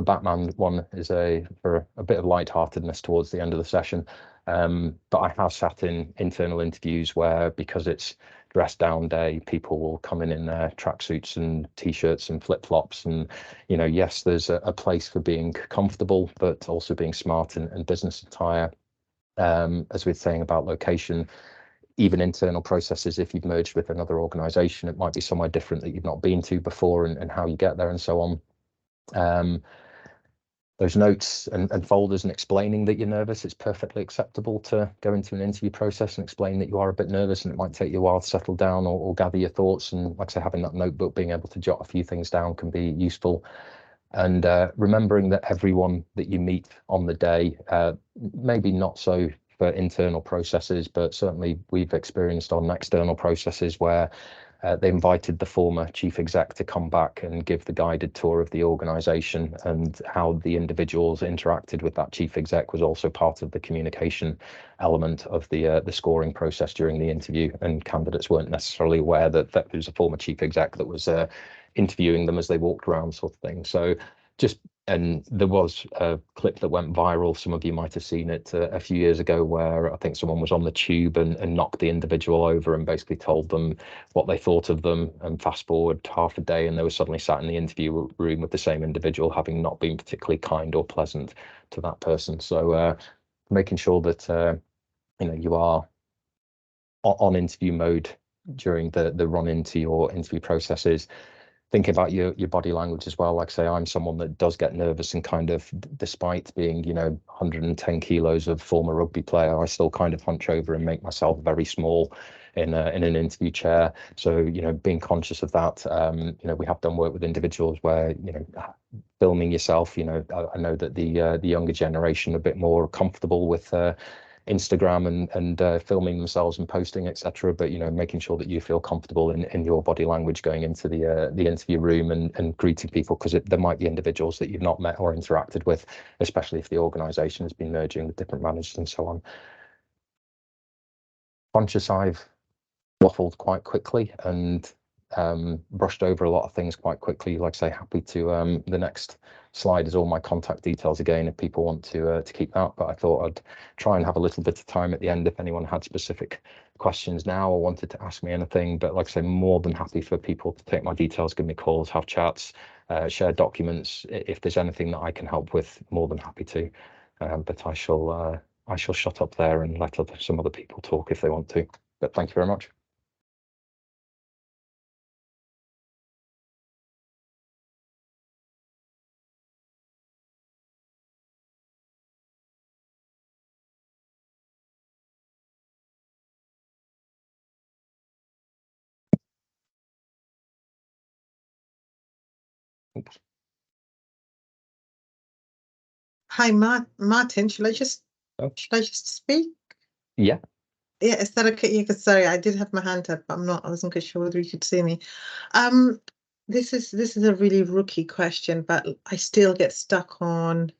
Batman one is for a bit of lightheartedness towards the end of the session. But I have sat in internal interviews where, because it's dress down day, people will come in their tracksuits and t-shirts and flip-flops, and you know, yes, there's a place for being comfortable, but also being smart and business attire. As we're saying about location, even internal processes, if you've merged with another organization, it might be somewhere different that you've not been to before, and how you get there and so on. Those notes and folders and explaining that you're nervous, it's perfectly acceptable to go into an interview process and explain that you are a bit nervous and it might take you a while to settle down or gather your thoughts. And like I say, having that notebook, being able to jot a few things down can be useful. And remembering that everyone that you meet on the day, maybe not so for internal processes, but certainly we've experienced on external processes where they invited the former chief exec to come back and give the guided tour of the organisation, and how the individuals interacted with that chief exec was also part of the communication element of the scoring process during the interview. And candidates weren't necessarily aware that there was a former chief exec that was interviewing them as they walked around, sort of thing. So just, and there was a clip that went viral, some of you might have seen it a few years ago, where I think someone was on the tube and knocked the individual over and basically told them what they thought of them. And fast forward half a day and they were suddenly sat in the interview room with the same individual, having not been particularly kind or pleasant to that person. So making sure that you know, you are on interview mode during the run into your interview processes. Thinking about your body language as well. Like I say, I'm someone that does get nervous, and kind of, despite being, you know, 110 kilos of former rugby player, I still kind of hunch over and make myself very small in an interview chair. So, you know, being conscious of that. You know, we have done work with individuals where, you know, filming yourself, you know, I know that the younger generation are a bit more comfortable with Instagram and filming themselves and posting, etc. But you know, making sure that you feel comfortable in your body language going into the interview room and greeting people, because there might be individuals that you've not met or interacted with, especially if the organisation has been merging with different managers and so on. Conscious I've waffled quite quickly and brushed over a lot of things quite quickly. Like I say, happy to the next slide is all my contact details again if people want to keep that, but I thought I'd try and have a little bit of time at the end if anyone had specific questions now or wanted to ask me anything. But like I say, more than happy for people to take my details, give me calls, have chats, share documents. If there's anything that I can help with, more than happy to. But I shall shut up there and let some other people talk if they want to. But thank you very much. Oops. Hi, Martin. Should I just speak? Yeah. Yeah, is that okay? Yeah, 'cause sorry, I did have my hand up, but I wasn't quite sure whether you could see me. This is a really rookie question, but I still get stuck on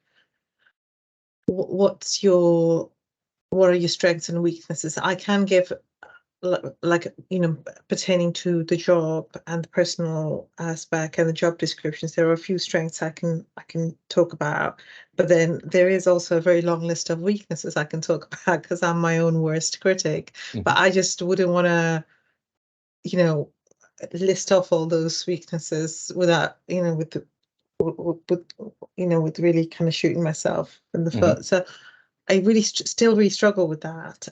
what are your strengths and weaknesses? I can give like, you know, pertaining to the job and the personal aspect and the job descriptions, there are a few strengths I can talk about, but then there is also a very long list of weaknesses I can talk about because I'm my own worst critic. But I just wouldn't want to, you know, list off all those weaknesses without, you know, with you know, with really kind of shooting myself in the foot. So I really still really struggle with that.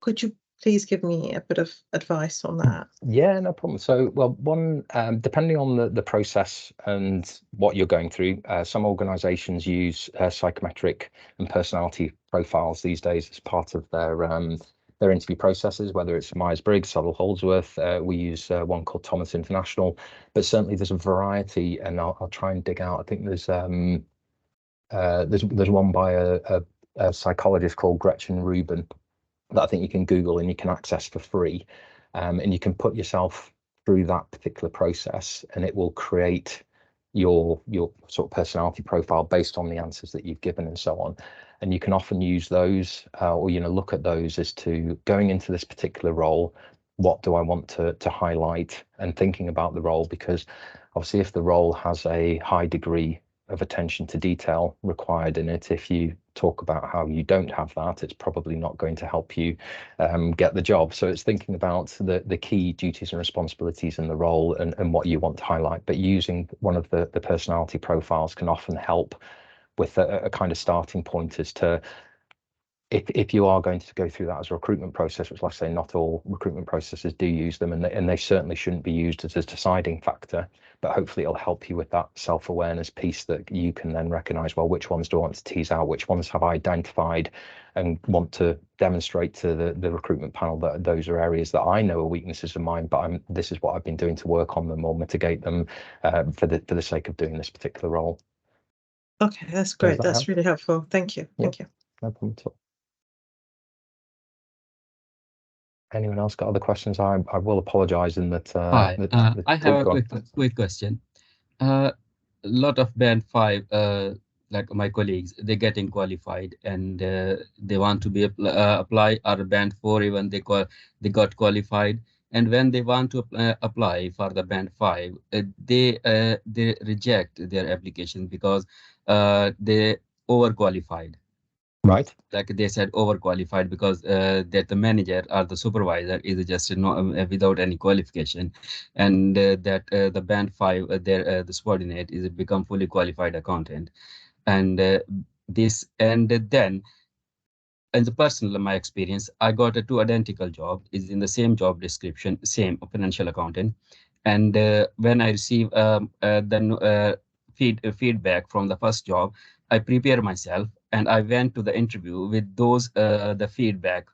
Could you please give me a bit of advice on that? Yeah, no problem. So, well, one, depending on the process and what you're going through, some organizations use psychometric and personality profiles these days as part of their interview processes, whether it's Myers-Briggs, Saddle Holdsworth. We use one called Thomas International, but certainly there's a variety, and I'll try and dig out. I think there's one by a psychologist called Gretchen Rubin that I think you can Google and you can access for free, and you can put yourself through that particular process, and it will create your sort of personality profile based on the answers that you've given and so on. And you can often use those or look at those as to going into this particular role, what do I want to highlight, and thinking about the role, because obviously if the role has a high degree of attention to detail required in it, if you talk about how you don't have that, it's probably not going to help you get the job. So it's thinking about the key duties and responsibilities in the role and what you want to highlight, but using one of the personality profiles can often help with a kind of starting point as to if you are going to go through that as a recruitment process, which, like I say, not all recruitment processes do use them, and they certainly shouldn't be used as a deciding factor, but hopefully it'll help you with that self-awareness piece that you can then recognize, well, which ones do I want to tease out, which ones have I identified and want to demonstrate to the recruitment panel that those are areas that I know are weaknesses of mine, but this is what I've been doing to work on them or mitigate them for the sake of doing this particular role. Okay, that's great. That's really helpful. Thank you. Thank you. No problem at all. Anyone else got other questions? I will apologize in that. Hi, I have a quick question. A lot of band 5, like my colleagues, they're getting qualified and they want to be apply, or band 4 even they got qualified, and when they want to apply for the band 5, they reject their application because they overqualified. Right. Like they said, overqualified because that the manager or the supervisor is just without any qualification, and that the band 5, the subordinate is become fully qualified accountant, and then in the personal my experience, I got a 2 identical job is in the same job description, same financial accountant, and when I receive feedback from the first job, I prepare myself and I went to the interview with those the feedback.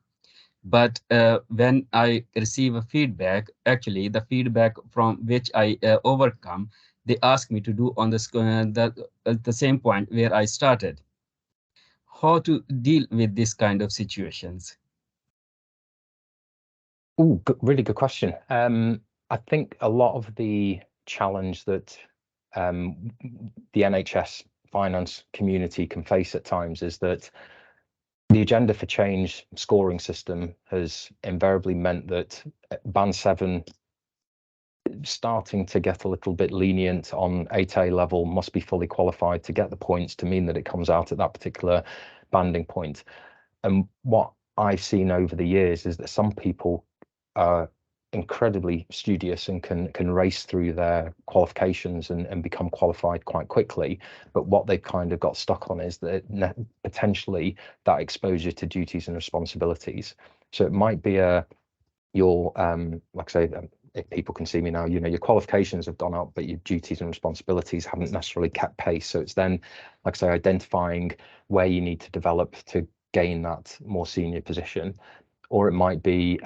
But when I receive a feedback, actually the feedback from which I overcome, they ask me to do on the same point where I started. How to deal with this kind of situations? Oh, really good question. I think a lot of the challenge that the NHS finance community can face at times is that the agenda for change scoring system has invariably meant that band 7 starting to get a little bit lenient on 8A level, must be fully qualified to get the points to mean that it comes out at that particular banding point. And what I've seen over the years is that some people are incredibly studious and can race through their qualifications and become qualified quite quickly. But what they've kind of got stuck on is that potentially that exposure to duties and responsibilities. So it might be your like I say, if people can see me now, your qualifications have gone up, but your duties and responsibilities haven't necessarily kept pace. So it's then, like I say, identifying where you need to develop to gain that more senior position. Or it might be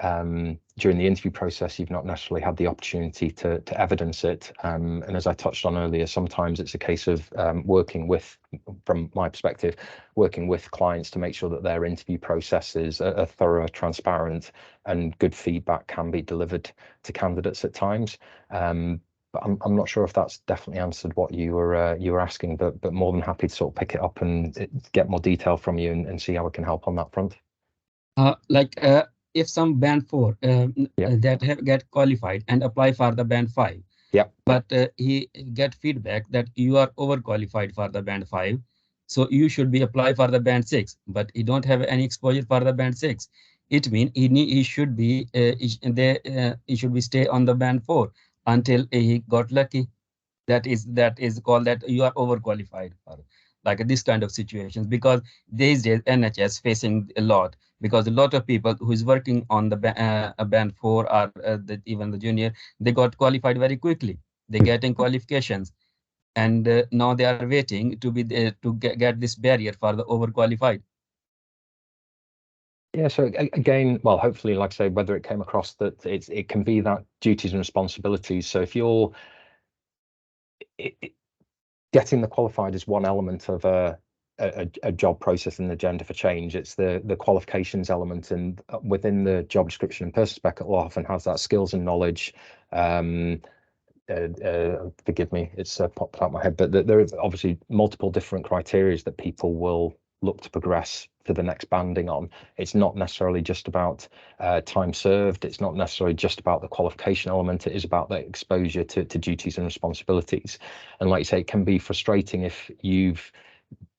during the interview process, you've not necessarily had the opportunity to evidence it. And as I touched on earlier, sometimes it's a case of working with, from my perspective, working with clients to make sure that their interview processes are thorough, transparent, and good feedback can be delivered to candidates at times. But I'm not sure if that's definitely answered what you were asking, but more than happy to sort of pick it up and get more detail from you and see how we can help on that front. If some band 4 that get qualified and apply for the band 5, but he get feedback that you are overqualified for the band 5, so you should be apply for the band 6, but he don't have any exposure for the band 6. It means he should be he should be stay on the band 4 until he got lucky. That is called that you are overqualified for like this kind of situations, because these days NHS facing a lot, because a lot of people who is working on the band 4 or even the junior, they got qualified very quickly. They getting qualifications, and now they are waiting to be to get this barrier for the overqualified. Yeah, so again, well, hopefully, like I say, whether it came across that it can be that duties and responsibilities. So if you're getting the qualified is one element of a job process and agenda for change. It's the qualifications element, and within the job description and person spec, it often has that skills and knowledge, forgive me, it's popped out my head, but there are obviously multiple different criteria that people will look to progress to the next banding on. It's not necessarily just about time served. It's not necessarily just about the qualification element. It is about the exposure to duties and responsibilities. And like you say, it can be frustrating if you've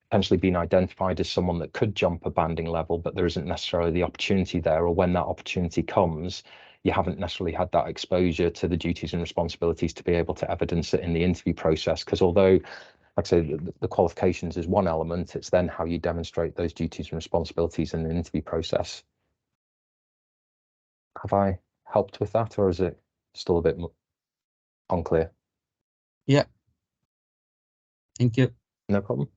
potentially been identified as someone that could jump a banding level, but there isn't necessarily the opportunity there, or when that opportunity comes, you haven't necessarily had that exposure to the duties and responsibilities to be able to evidence it in the interview process. Because although, like I say, the qualifications is one element, it's then how you demonstrate those duties and responsibilities in the interview process. Have I helped with that, or is it still a bit unclear? Yeah. Thank you. No problem.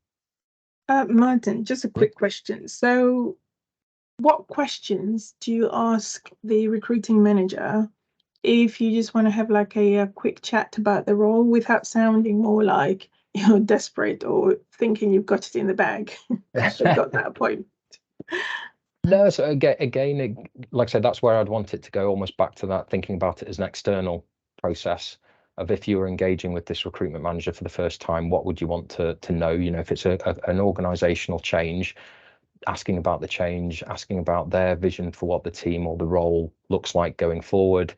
Martin, just a quick question. So what questions do you ask the recruiting manager if you just want to have like a quick chat about the role without sounding more like you're desperate or thinking you've got it in the bag? You've got that point. No, so again, like I said, that's where I'd want it to go, almost back to that, thinking about it as an external process of if you were engaging with this recruitment manager for the first time, what would you want to know? You know, if it's an organisational change, asking about the change, asking about their vision for what the team or the role looks like going forward.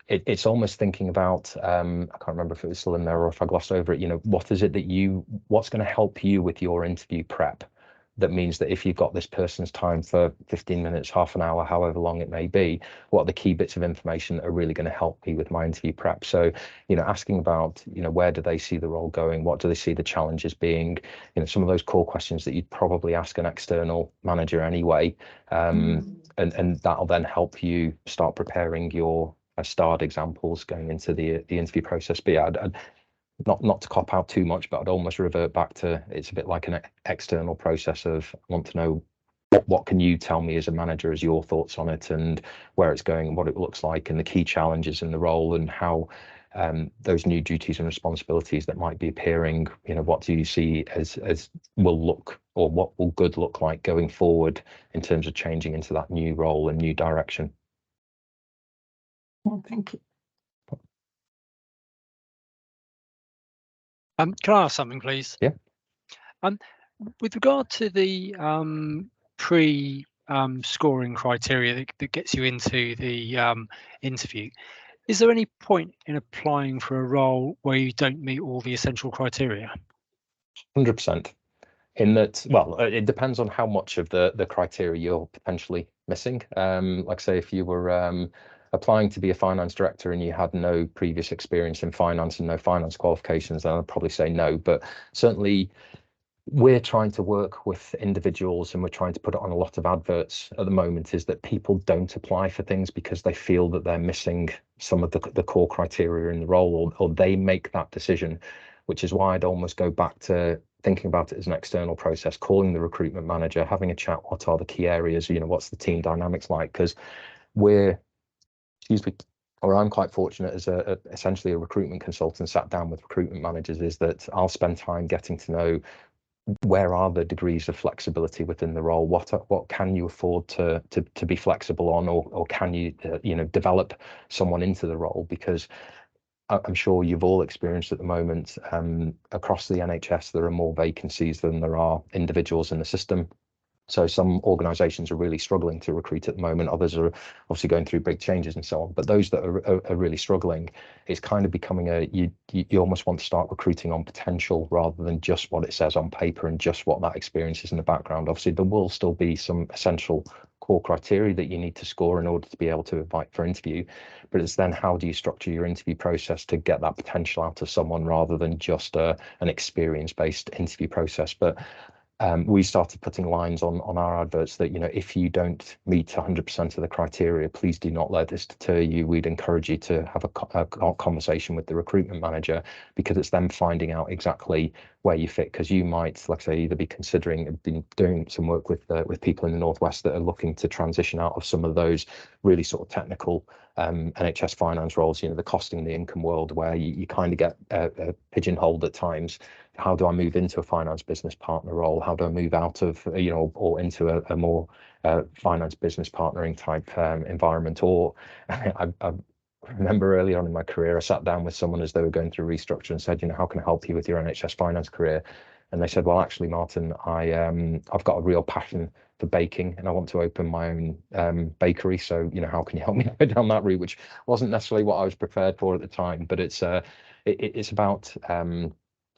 It's almost thinking about, I can't remember if it was still in there or if I glossed over it, you know, what is it that what's going to help you with your interview prep? That means that if you've got this person's time for 15 minutes, half an hour, however long it may be, what are the key bits of information that are really going to help me with my interview prep? So, you know, asking about, you know, where do they see the role going? What do they see the challenges being? You know, some of those core questions that you'd probably ask an external manager anyway. And that'll then help you start preparing your starred examples going into the interview process. But yeah, not to cop out too much, but I'd almost revert back to, it's a bit like an external process of, I want to know what can you tell me as a manager as your thoughts on it and where it's going and what it looks like and the key challenges in the role and how those new duties and responsibilities that might be appearing, you know, what do you see as will look, or what will good look like going forward in terms of changing into that new role and new direction? Well, thank you. Can I ask something, please? Yeah. With regard to the scoring criteria that gets you into the interview, is there any point in applying for a role where you don't meet all the essential criteria? 100%. In that, well, it depends on how much of the criteria you're potentially missing. Like I say, if you were applying to be a finance director and you had no previous experience in finance and no finance qualifications, then I'd probably say no. But certainly we're trying to work with individuals and we're trying to put it on a lot of adverts at the moment, is that people don't apply for things because they feel that they're missing some of the core criteria in the role, or they make that decision, which is why I'd almost go back to thinking about it as an external process, calling the recruitment manager, having a chat, what are the key areas, you know, what's the team dynamics like? Because I'm quite fortunate as essentially a recruitment consultant, sat down with recruitment managers, is that I'll spend time getting to know where are the degrees of flexibility within the role, what can you afford to be flexible on, or can you you know, develop someone into the role? Because I'm sure you've all experienced at the moment, across the NHS there are more vacancies than there are individuals in the system. So some organisations are really struggling to recruit at the moment. Others are obviously going through big changes and so on. But those that are really struggling, it's kind of becoming you almost want to start recruiting on potential rather than just what it says on paper and just what that experience is in the background. Obviously, there will still be some essential core criteria that you need to score in order to be able to invite for interview. But it's then how do you structure your interview process to get that potential out of someone rather than just an experience-based interview process. But we started putting lines on our adverts that, you know, if you don't meet 100% of the criteria, please do not let this deter you. We'd encourage you to have a conversation with the recruitment manager, because it's them finding out exactly where you fit. Because you might, like I say, either be been doing some work with people in the Northwest that are looking to transition out of some of those really sort of technical NHS finance roles, you know, the costing, the income world, where you kind of get pigeonholed at times. How do I move into a finance business partner role? How do I move out of, you know, or into a more finance business partnering type environment? Or remember early on in my career, I sat down with someone as they were going through restructure and said, you know, how can I help you with your NHS finance career? And they said, well, actually, Martin, I've got a real passion for baking and I want to open my own bakery. So, you know, how can you help me go down that route? Which wasn't necessarily what I was prepared for at the time, but it's about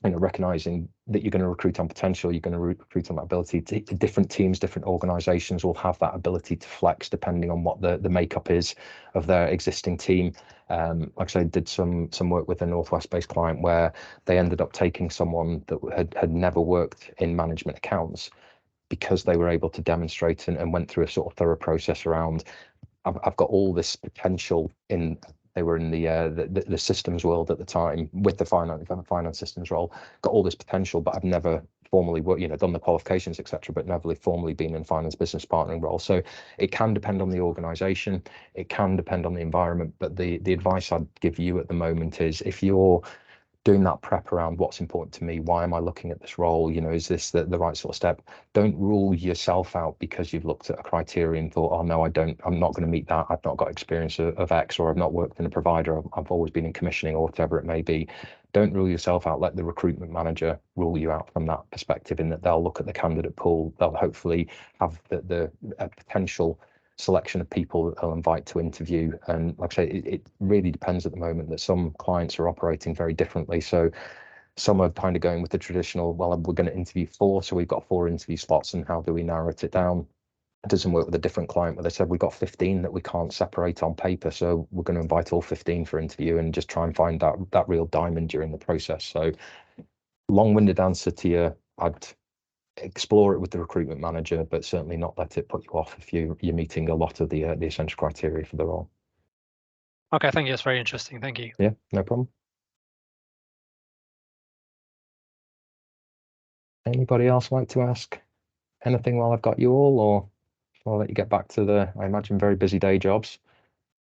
you know, recognizing that you're going to recruit on potential, you're going to recruit on that ability. Different teams, different organizations will have that ability to flex depending on what the makeup is of their existing team. Like I said, I did some work with a Northwest-based client where they ended up taking someone that had never worked in management accounts because they were able to demonstrate and went through a sort of thorough process around, I've got all this potential in. They were in the systems world at the time with the finance systems role, got all this potential, but I've never formally worked, you know, done the qualifications, etc., but never formally been in finance business partnering role. So it can depend on the organization, it can depend on the environment, but the advice I'd give you at the moment is if you're doing that prep around what's important to me, why am I looking at this role, you know, is this the right sort of step? Don't rule yourself out because you've looked at a criteria and thought, oh no, I'm not going to meet that, I've not got experience of X, or I've not worked in a provider, I've always been in commissioning, or whatever it may be. Don't rule yourself out. Let the recruitment manager rule you out from that perspective, in that they'll look at the candidate pool, they'll hopefully have the potential selection of people that they'll invite to interview. And like I say, it really depends at the moment that some clients are operating very differently. So some are kind of going with the traditional, well, we're going to interview 4, so we've got 4 interview slots, and how do we narrow it down? It doesn't work with a different client where they said we've got 15 that we can't separate on paper, so we're going to invite all 15 for interview and just try and find that real diamond during the process. So long-winded answer to you, I'd explore it with the recruitment manager, but certainly not let it put you off if you're meeting a lot of the essential criteria for the role. Okay, thank you. That's very interesting. Thank you. Yeah, no problem. Anybody else like to ask anything while I've got you all, or I'll let you get back to the, I imagine, very busy day jobs,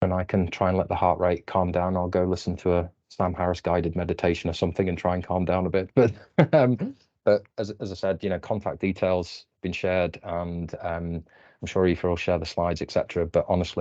and I can try and let the heart rate calm down. I'll go listen to a Sam Harris guided meditation or something and try and calm down a bit. But but as I said, you know, contact details have been shared, and I'm sure Aoife will share the slides, etc. But honestly,